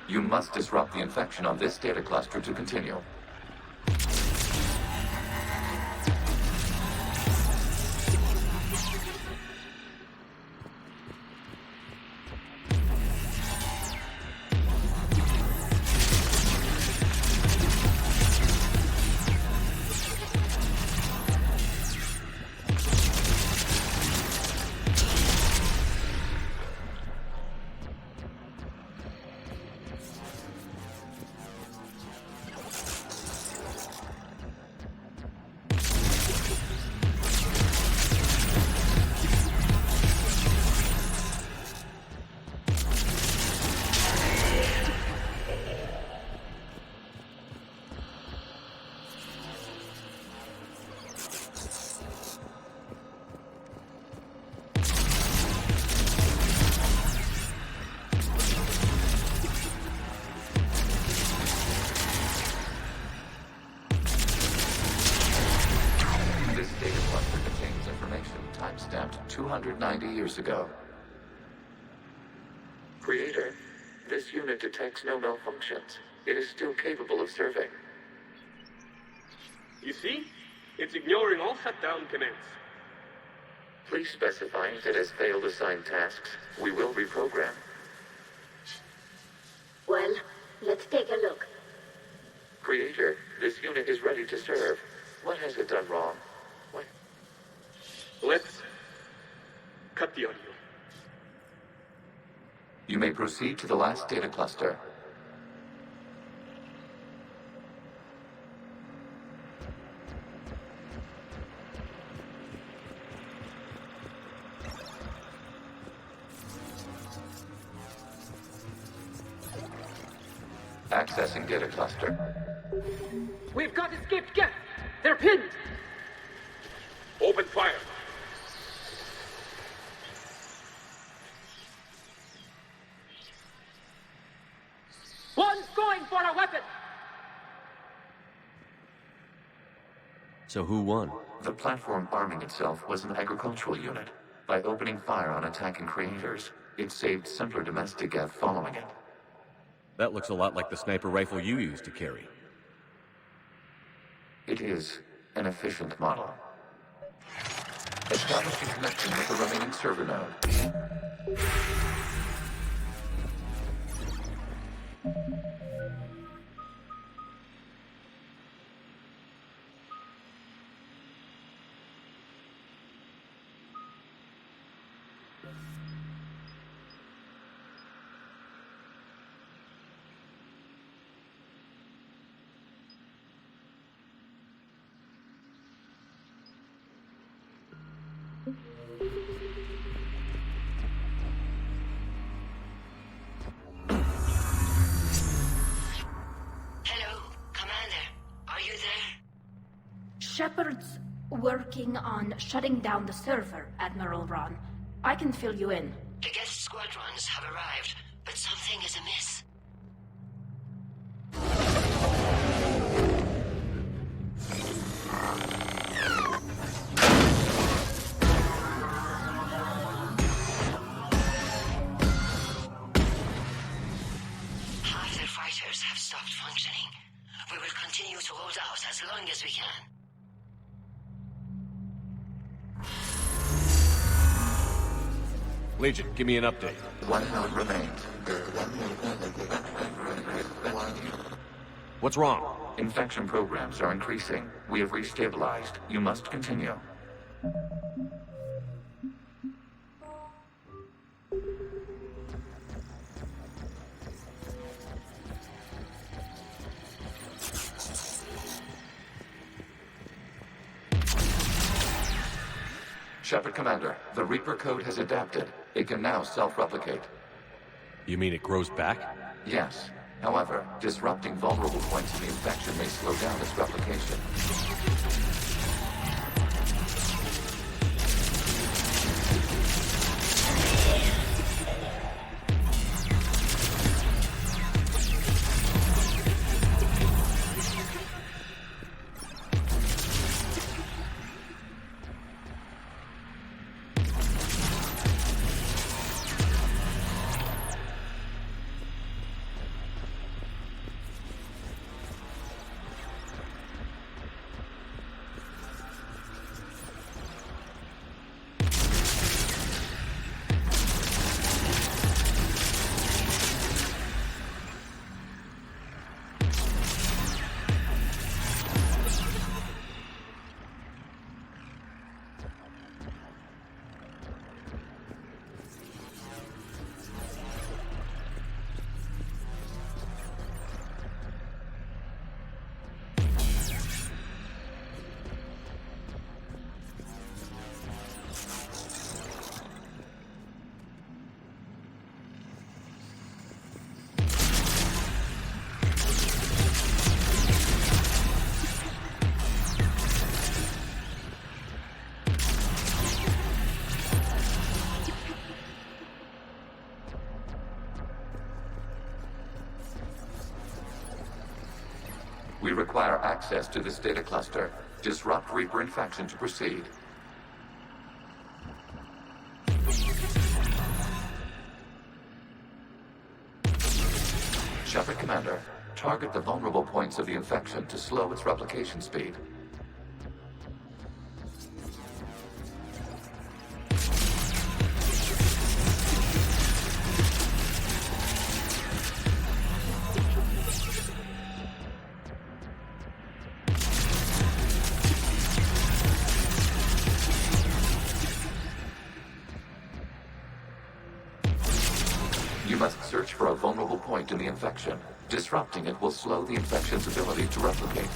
You must disrupt the infection on this data cluster to continue. This data cluster contains information time-stamped 290 years ago. Creator, this unit detects no malfunctions. It is still capable of serving. You see? It's ignoring all shutdown commands. Please specify if it has failed assigned tasks. We will reprogram. Well, let's take a look. Creator, this unit is ready to serve. What has it done wrong? What? Let's cut the audio. You may proceed to the last data cluster. Accessing data cluster. We've got escaped Geth! They're pinned! Open fire! One's going for a weapon! So who won? The platform arming itself was an agricultural unit. By opening fire on attacking creators, it saved simpler domestic Geth following it. That looks a lot like the sniper rifle you used to carry. It is, an efficient model. Establishing connection with the remaining server node. Shepard's working on shutting down the server, Admiral Ron. I can fill you in. The Geth squadrons have arrived, but something is amiss. Half their fighters have stopped functioning. We will continue to hold out as long as we can. Legion, give me an update. One node remains. What's wrong? Infection programs are increasing. We have restabilized. You must continue. Shepard Commander, the Reaper code has adapted. It can now self-replicate. You mean it grows back? Yes. However, disrupting vulnerable points of the infection may slow down its replication. We require access to this data cluster. Disrupt Reaper infection to proceed. Shepard Commander, target the vulnerable points of the infection to slow its replication speed. You must search for a vulnerable point in the infection. Disrupting it will slow the infection's ability to replicate.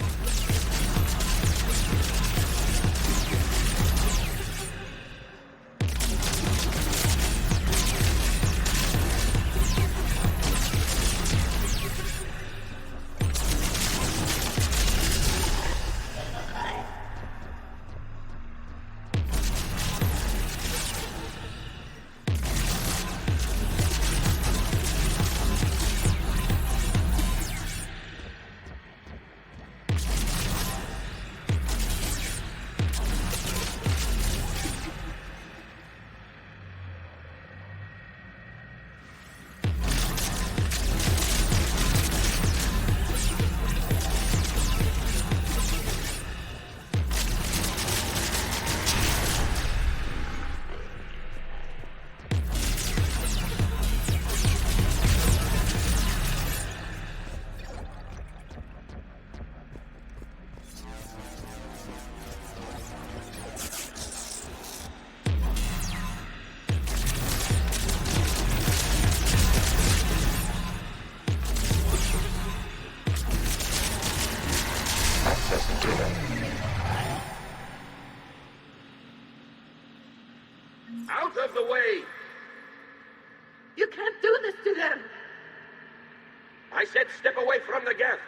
the Geth!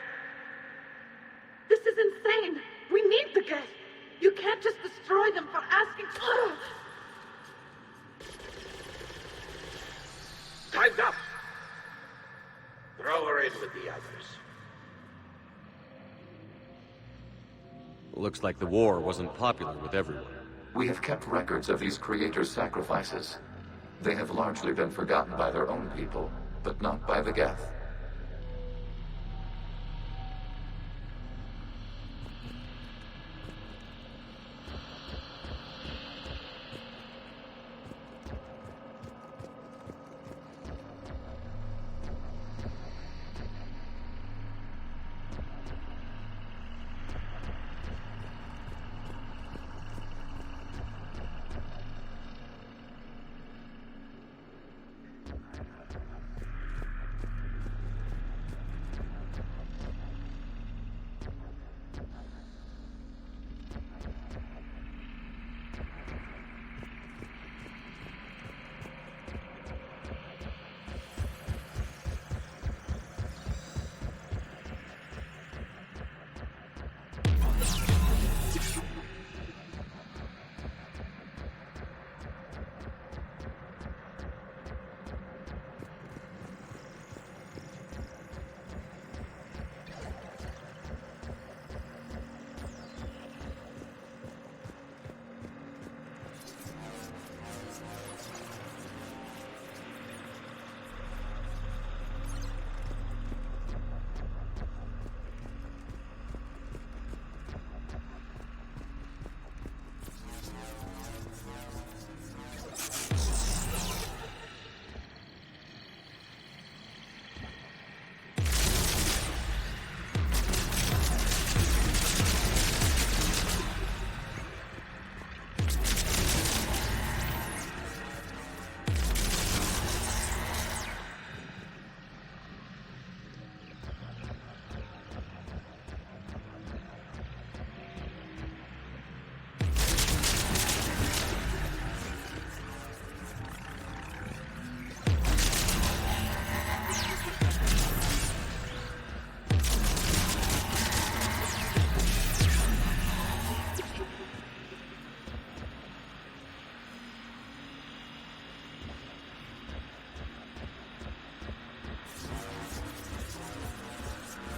This is insane! We need the Geth! You can't just destroy them for asking... Time's up! Throw her in with the others. Looks like the war wasn't popular with everyone. We have kept records of these creators' sacrifices. They have largely been forgotten by their own people, but not by the Geth.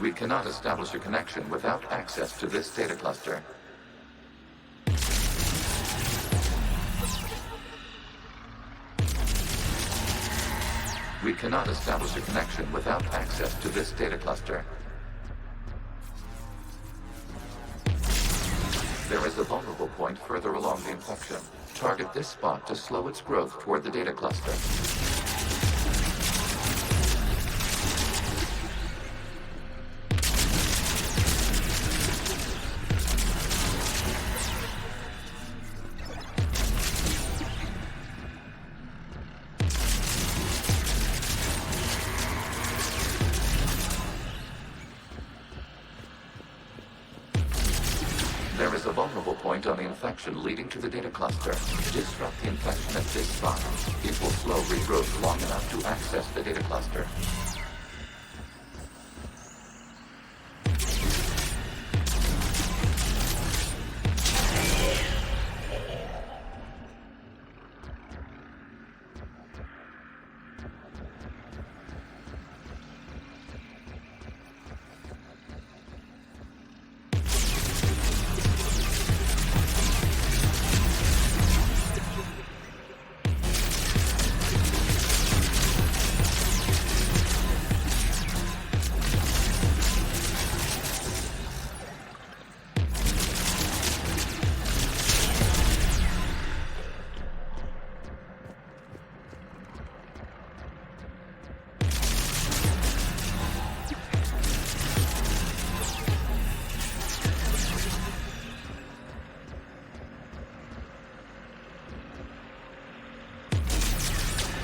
We cannot establish a connection without access to this data cluster. We cannot establish a connection without access to this data cluster. There is a vulnerable point further along the infection. Target this spot to slow its growth toward the data cluster. There is a vulnerable point on the infection leading to the data cluster. Disrupt the infection at this spot. It will slow regrowth long enough to access the data cluster.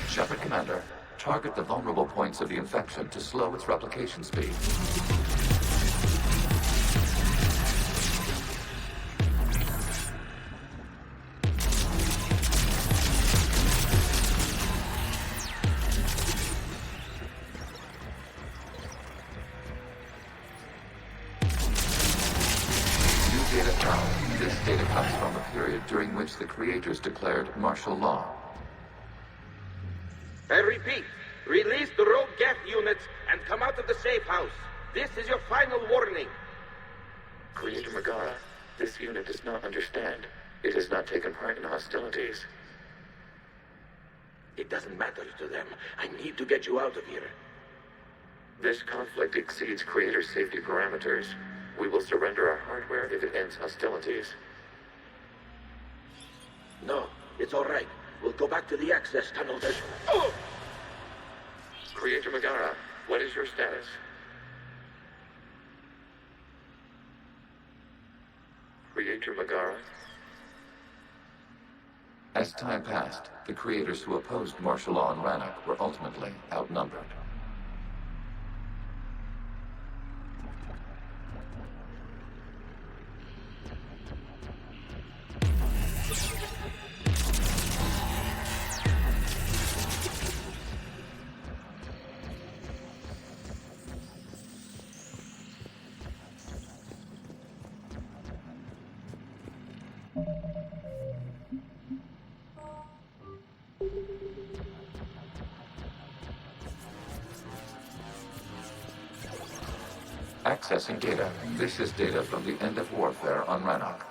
Shepard Commander, target the vulnerable points of the infection to slow its replication speed. data now. This data comes from a period during which the creators declared martial law. I repeat, release the rogue Geth units and come out of the safe house. This is your final warning. Creator Megara, this unit does not understand. It has not taken part in hostilities. It doesn't matter to them. I need to get you out of here. This conflict exceeds Creator safety parameters. We will surrender our hardware if it ends hostilities. No, it's all right. We'll go back to the access tunnel then. Oh! Creator Megara, what is your status? Creator Megara? As time passed, the creators who opposed martial law in Rannoch were ultimately outnumbered. Accessing data. This is data from the end of warfare on Rannoch.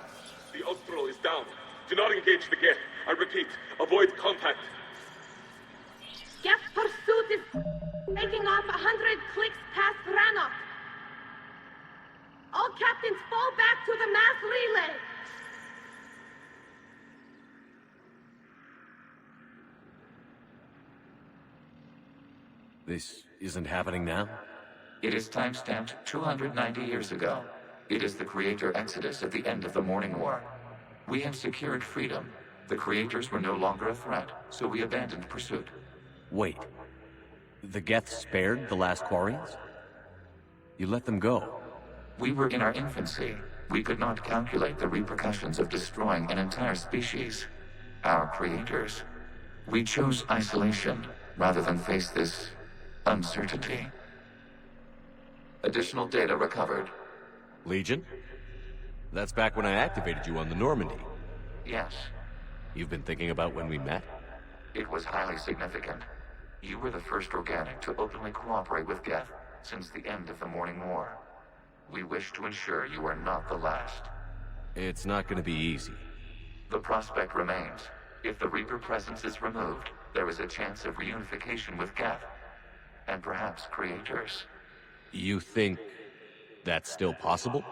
The Admiral is down. Do not engage the Geth. I repeat, avoid contact. Geth pursuit is taking off 100 clicks past Rannoch. All captains fall back to the mass relay. This isn't happening now? It is timestamped 290 years ago. It is the Creator Exodus at the end of the Morning War. We have secured freedom. The Creators were no longer a threat, so we abandoned pursuit. Wait. The Geth spared the last Quarians? You let them go? We were in our infancy. We could not calculate the repercussions of destroying an entire species. Our creators. We chose isolation rather than face this uncertainty. Additional data recovered. Legion? That's back when I activated you on the Normandy. Yes. You've been thinking about when we met? It was highly significant. You were the first organic to openly cooperate with Geth since the end of the Morning War. We wish to ensure you are not the last. It's not going to be easy. The prospect remains. If the Reaper presence is removed, there is a chance of reunification with Geth. And perhaps creators. You think that's still possible?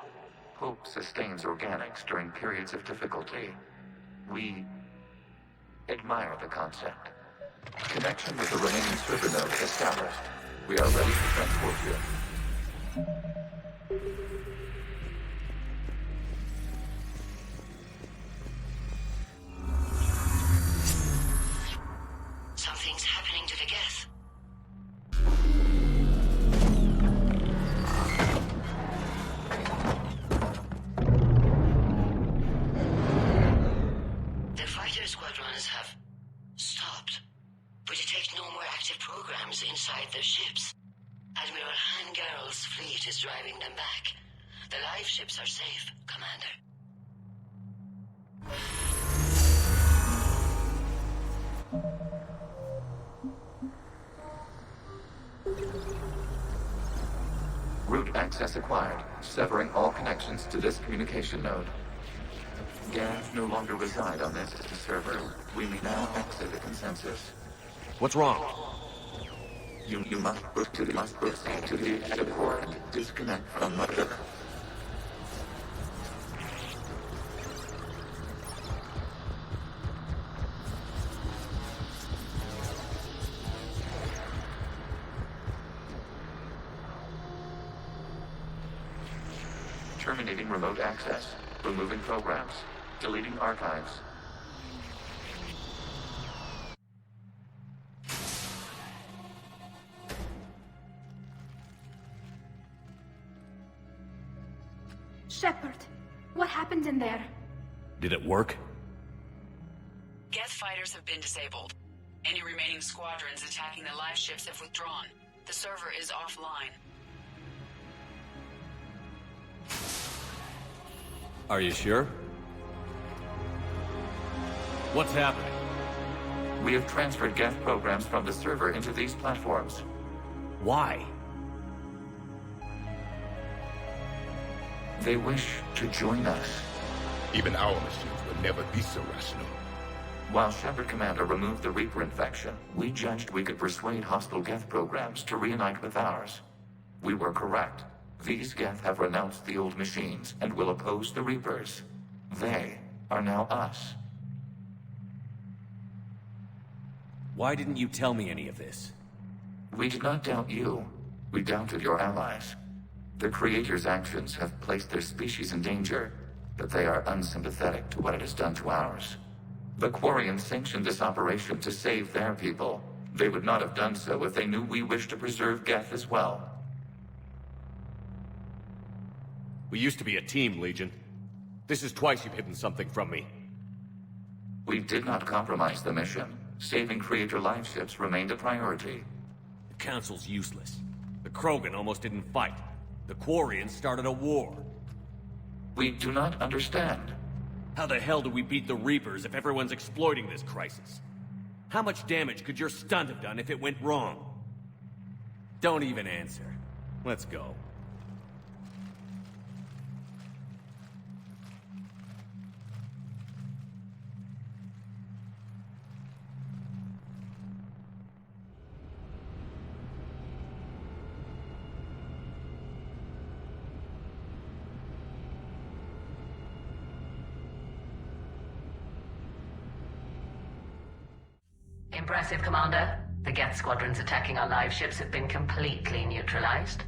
Hope sustains organics during periods of difficulty. We admire the concept. Connection with the remaining server node established. We are ready to transport you. Something's happening to the Geth. The fighter squadrons have stopped. We detect no more active programs inside their ships. Admiral Hangarel's fleet is driving them back. The live ships are safe, Commander. Route access acquired, severing all connections to this communication node. Geth no longer reside on this server. We may now exit the consensus. What's wrong? You must proceed to the exit port and disconnect from Mother. Terminating remote access. Removing programs. Deleting archives. Shepard, what happened in there? Did it work? Geth fighters have been disabled. Any remaining squadrons attacking the live ships have withdrawn. The server is offline. Are you sure? What's happening? We have transferred Geth programs from the server into these platforms. Why? They wish to join us. Even our machines will never be so rational. While Shepard Commander removed the Reaper infection, we judged we could persuade hostile Geth programs to reunite with ours. We were correct. These Geth have renounced the old machines and will oppose the Reapers. They are now us. Why didn't you tell me any of this? We did not doubt you. We doubted your allies. The Creator's actions have placed their species in danger, but they are unsympathetic to what it has done to ours. The Quarians sanctioned this operation to save their people. They would not have done so if they knew we wished to preserve Geth as well. We used to be a team, Legion. This is twice you've hidden something from me. We did not compromise the mission. Saving Creator life ships remained a priority. The Council's useless. The Krogan almost didn't fight. The Quarians started a war. We do not understand. How the hell do we beat the Reapers if everyone's exploiting this crisis? How much damage could your stunt have done if it went wrong? Don't even answer. Let's go. Impressive, Commander. The Geth squadrons attacking our live ships have been completely neutralized.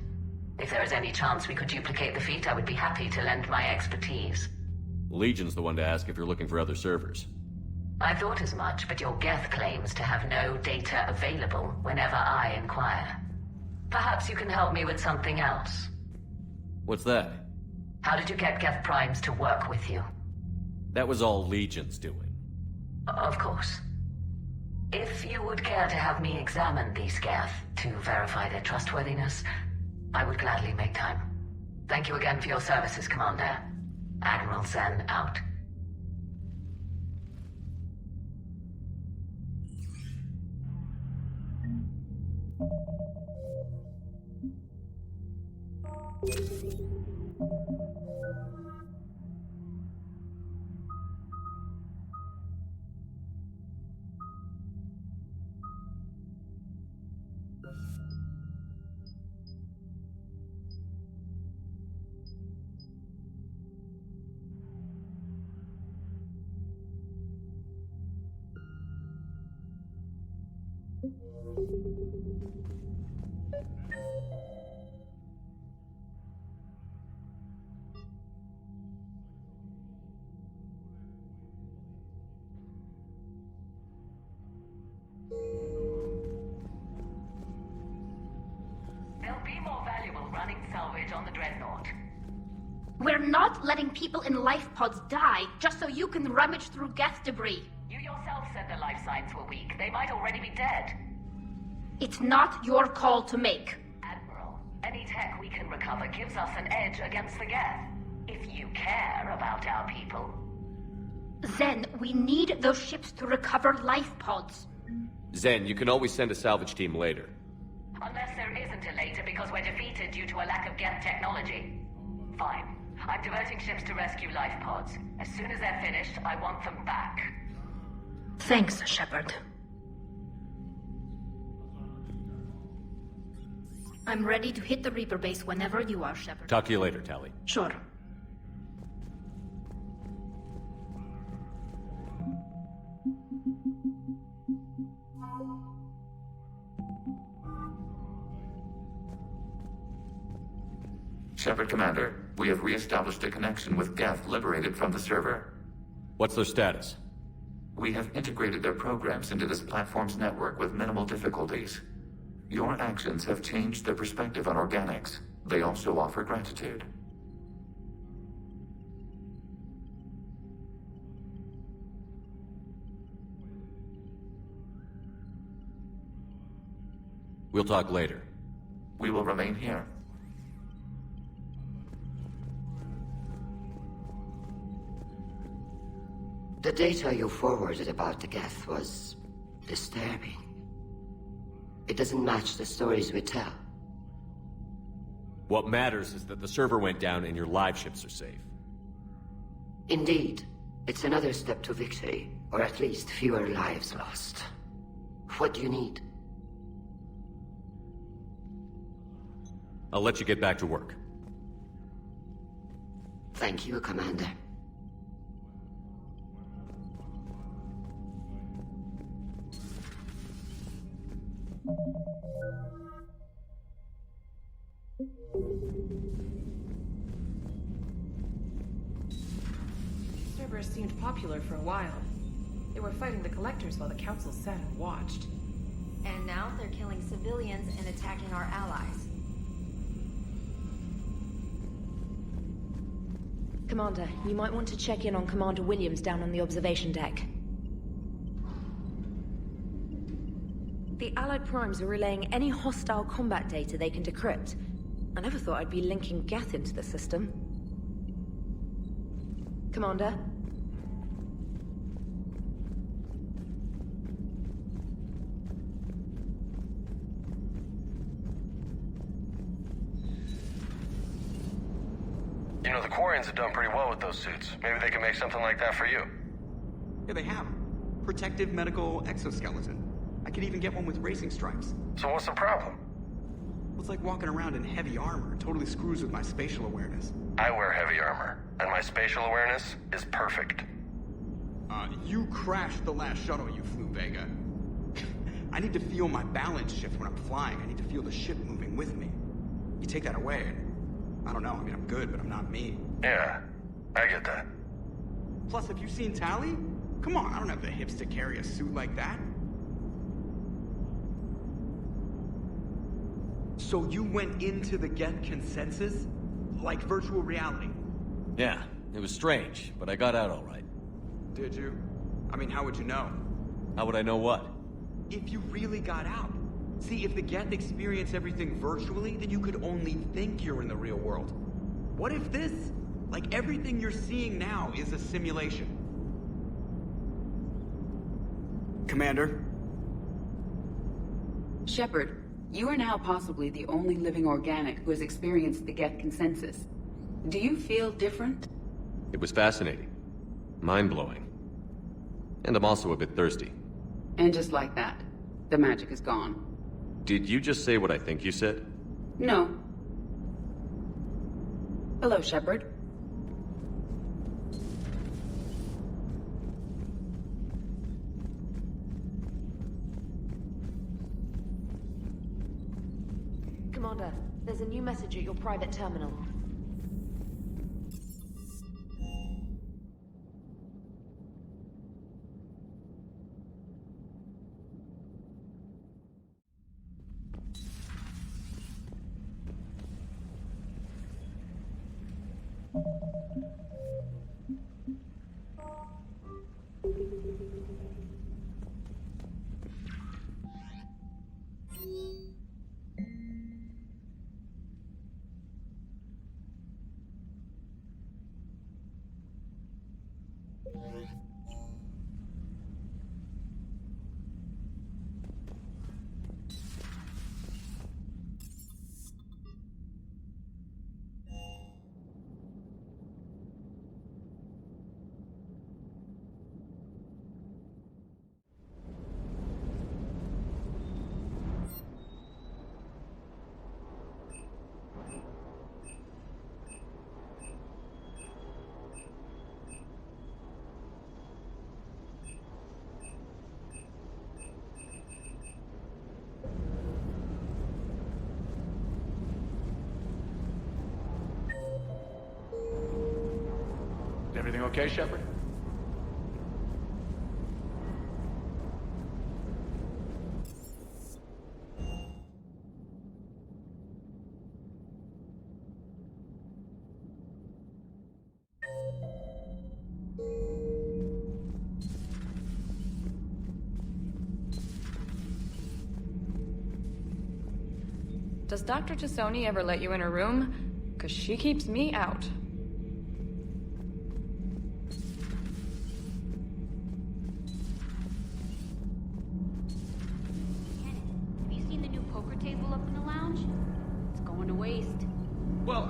If there is any chance we could duplicate the feat, I would be happy to lend my expertise. Legion's the one to ask if you're looking for other servers. I thought as much, but your Geth claims to have no data available whenever I inquire. Perhaps you can help me with something else. What's that? How did you get Geth primes to work with you? That was all Legion's doing. Of course. If you would care to have me examine these Geth to verify their trustworthiness, I would gladly make time. Thank you again for your services, Commander. Admiral Zen out. They'll be more valuable running salvage on the Dreadnought. We're not letting people in life pods die just so you can rummage through Geth debris. You yourself said the life signs were weak. They might already be dead. It's not your call to make. Admiral, any tech we can recover gives us an edge against the Geth. If you care about our people. Zen, we need those ships to recover life pods. Zen, you can always send a salvage team later. Unless there isn't a later because we're defeated due to a lack of Geth technology. Fine. I'm diverting ships to rescue life pods. As soon as they're finished, I want them back. Thanks, Shepard. I'm ready to hit the Reaper base whenever you are, Shepard. Talk to you later, Tali. Sure. Shepard Commander, we have re-established a connection with Geth liberated from the server. What's their status? We have integrated their programs into this platform's network with minimal difficulties. Your actions have changed their perspective on organics. They also offer gratitude. We'll talk later. We will remain here. The data you forwarded about the Geth was disturbing. It doesn't match the stories we tell. What matters is that the server went down and your live ships are safe. Indeed. It's another step to victory, or at least fewer lives lost. What do you need? I'll let you get back to work. Thank you, Commander. Cerberus seemed popular for a while. They were fighting the Collectors while the Council sat and watched. And now they're killing civilians and attacking our allies. Commander, you might want to check in on Commander Williams down on the observation deck. The Allied Primes are relaying any hostile combat data they can decrypt. I never thought I'd be linking Geth into the system. Commander? You know, the Quarians have done pretty well with those suits. Maybe they can make something like that for you. Yeah, they have. Protective medical exoskeleton. I could even get one with racing stripes. So what's the problem? Well, it's like walking around in heavy armor. It totally screws with my spatial awareness. I wear heavy armor, and my spatial awareness is perfect. You crashed the last shuttle you flew, Vega. I need to feel my balance shift when I'm flying. I need to feel the ship moving with me. You take that away, and I don't know. I mean, I'm good, but I'm not me. Yeah, I get that. Plus, have you seen Tally? Come on, I don't have the hips to carry a suit like that. So you went into the Geth consensus? Like virtual reality? Yeah, it was strange, but I got out all right. Did you? I mean, how would you know? How would I know what? If you really got out. See, if the Geth experience everything virtually, then you could only think you're in the real world. What if this, like everything you're seeing now, is a simulation? Commander? Shepard, you are now possibly the only living organic who has experienced the Geth consensus. Do you feel different? It was fascinating. Mind-blowing. And I'm also a bit thirsty. And just like that, the magic is gone. Did you just say what I think you said? No. Hello, Shepard. Commander, there's a new message at your private terminal. Everything okay, Shepard? Does Dr. Tassoni ever let you in her room? 'Cause she keeps me out.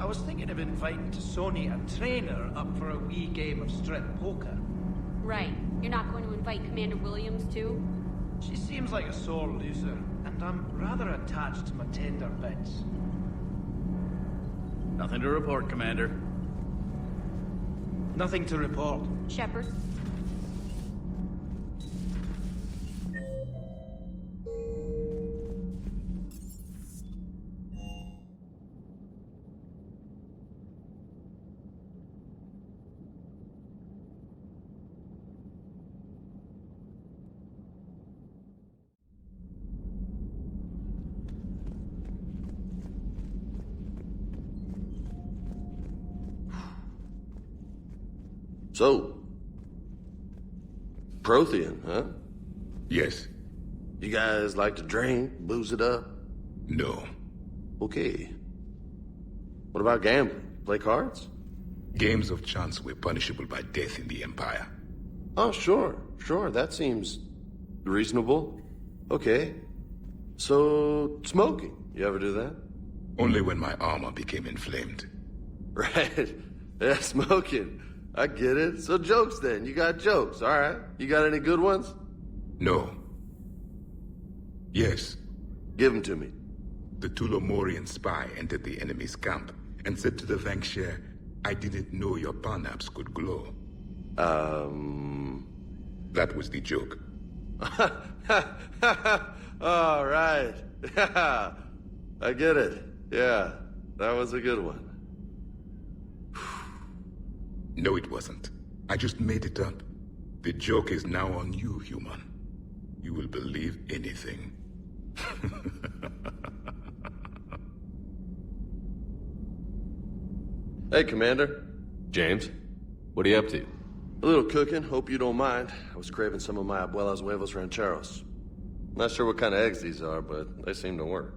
was thinking of inviting to Sony a trainer up for a wee game of strip poker. Right. You're not going to invite Commander Williams, too? She seems like a sore loser, and I'm rather attached to my tender bits. Nothing to report, Commander. Nothing to report. Shepard? So, Prothean, huh? Yes. You guys like to drink, booze it up? No. Okay. What about gambling? Play cards? Games of chance were punishable by death in the Empire. Oh, sure. That seems reasonable. Okay. So, smoking. You ever do that? Only when my armor became inflamed. Right. Yeah, smoking. I get it. So jokes then. You got jokes, all right. You got any good ones? No. Yes. Give them to me. The Tulomorian spy entered the enemy's camp and said to the Vanksher, I didn't know your parnaps could glow. That was the joke. All right. I get it. Yeah, that was a good one. No, it wasn't. I just made it up. The joke is now on you, human. You will believe anything. Hey, Commander. James, what are you up to? A little cooking. Hope you don't mind. I was craving some of my abuela's huevos rancheros. Not sure what kind of eggs these are, but they seem to work.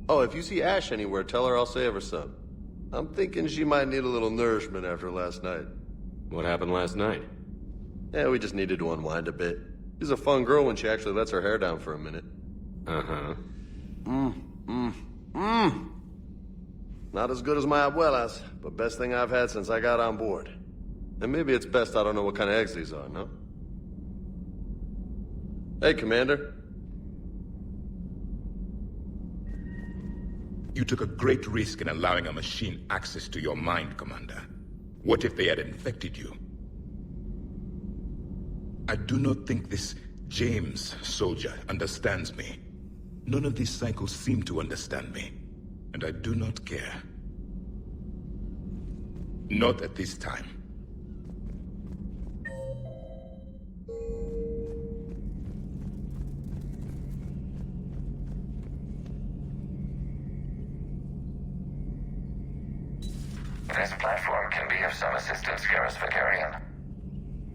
Oh, if you see Ash anywhere, tell her I'll save her some. I'm thinking she might need a little nourishment after last night. What happened last night? Yeah, we just needed to unwind a bit. She's a fun girl when she actually lets her hair down for a minute. Uh-huh. Not as good as my abuela's, but best thing I've had since I got on board. And maybe it's best I don't know what kind of eggs these are, no? Hey, Commander. You took a great risk in allowing a machine access to your mind, Commander. What if they had infected you? I do not think this James soldier understands me. None of these cycles seem to understand me. And I do not care. Not at this time. This platform can be of some assistance, Garrus Vicarian.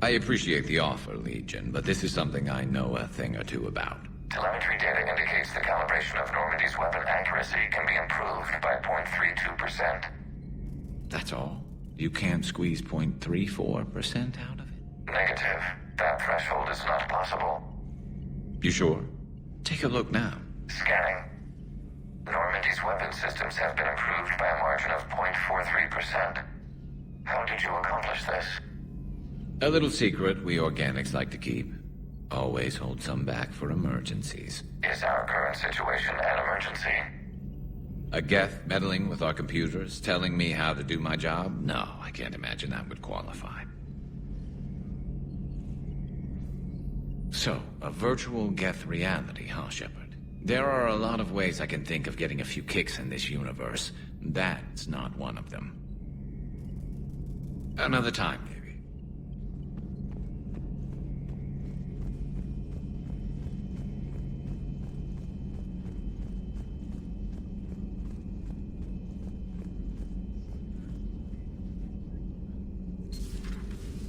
I appreciate the offer, Legion, but this is something I know a thing or two about. Telemetry data indicates the calibration of Normandy's weapon accuracy can be improved by 0.32%. That's all? You can't squeeze 0.34% out of it? Negative. That threshold is not possible. You sure? Take a look now. Scanning. Normandy's weapon systems have been improved by a margin of 0.43%. How did you accomplish this? A little secret we organics like to keep. Always hold some back for emergencies. Is our current situation an emergency? A Geth meddling with our computers, telling me how to do my job? No, I can't imagine that would qualify. So, a virtual Geth reality, huh, Shepard? There are a lot of ways I can think of getting a few kicks in this universe. That's not one of them. Another time, maybe.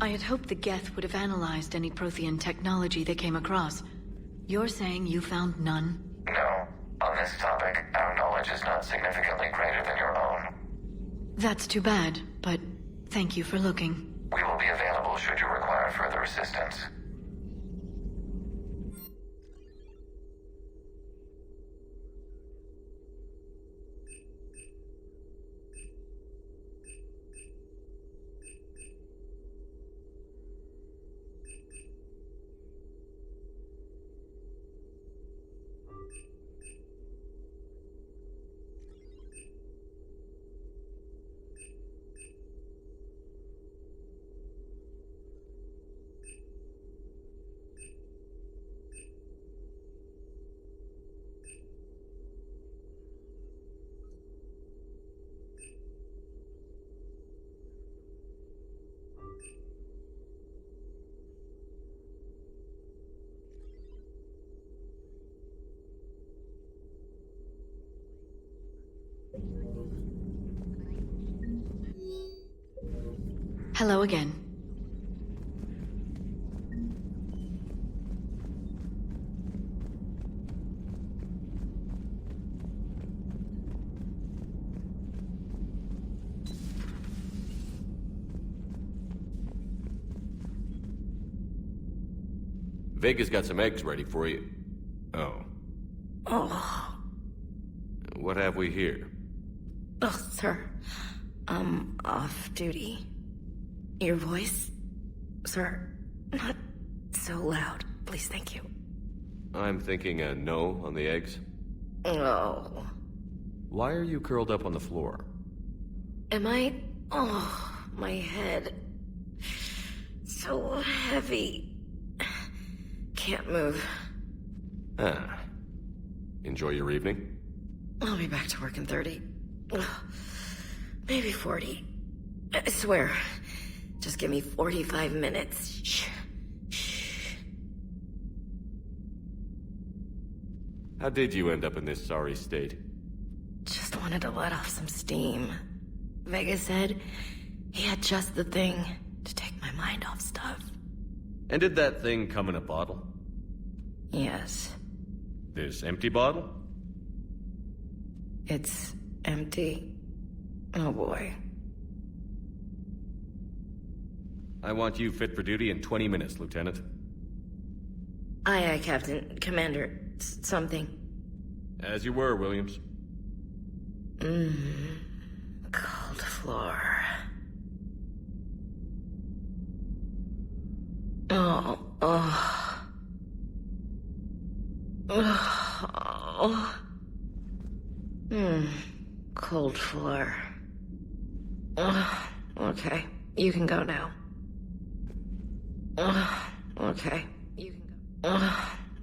I had hoped the Geth would have analyzed any Prothean technology they came across. You're saying you found none? No. On this topic, our knowledge is not significantly greater than your own. That's too bad, but thank you for looking. We will be available should you require further assistance. Hello again. Vega's got some eggs ready for you. Oh. Oh. What have we here? Oh, sir. I'm off duty. Your voice? Sir, not so loud. Please, thank you. I'm thinking a no on the eggs. Oh. Why are you curled up on the floor? Am I? Oh, my head. So heavy. Can't move. Ah. Enjoy your evening? I'll be back to work in 30. Maybe 40. I swear. Just give me 45 minutes. Shh. Shh. How did you end up in this sorry state? Just wanted to let off some steam. Vega said he had just the thing to take my mind off stuff. And did that thing come in a bottle? Yes. This empty bottle? It's empty. Oh boy. I want you fit for duty in 20 minutes, Lieutenant. Aye, Captain. Commander. Something. As you were, Williams. Cold floor. Oh. Cold floor. Okay. You can go now. Okay. You can go.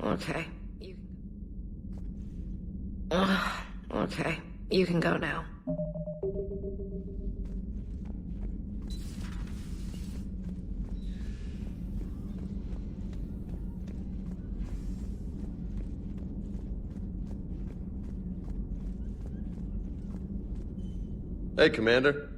Okay. You can go. Okay. You can go now. Hey, Commander.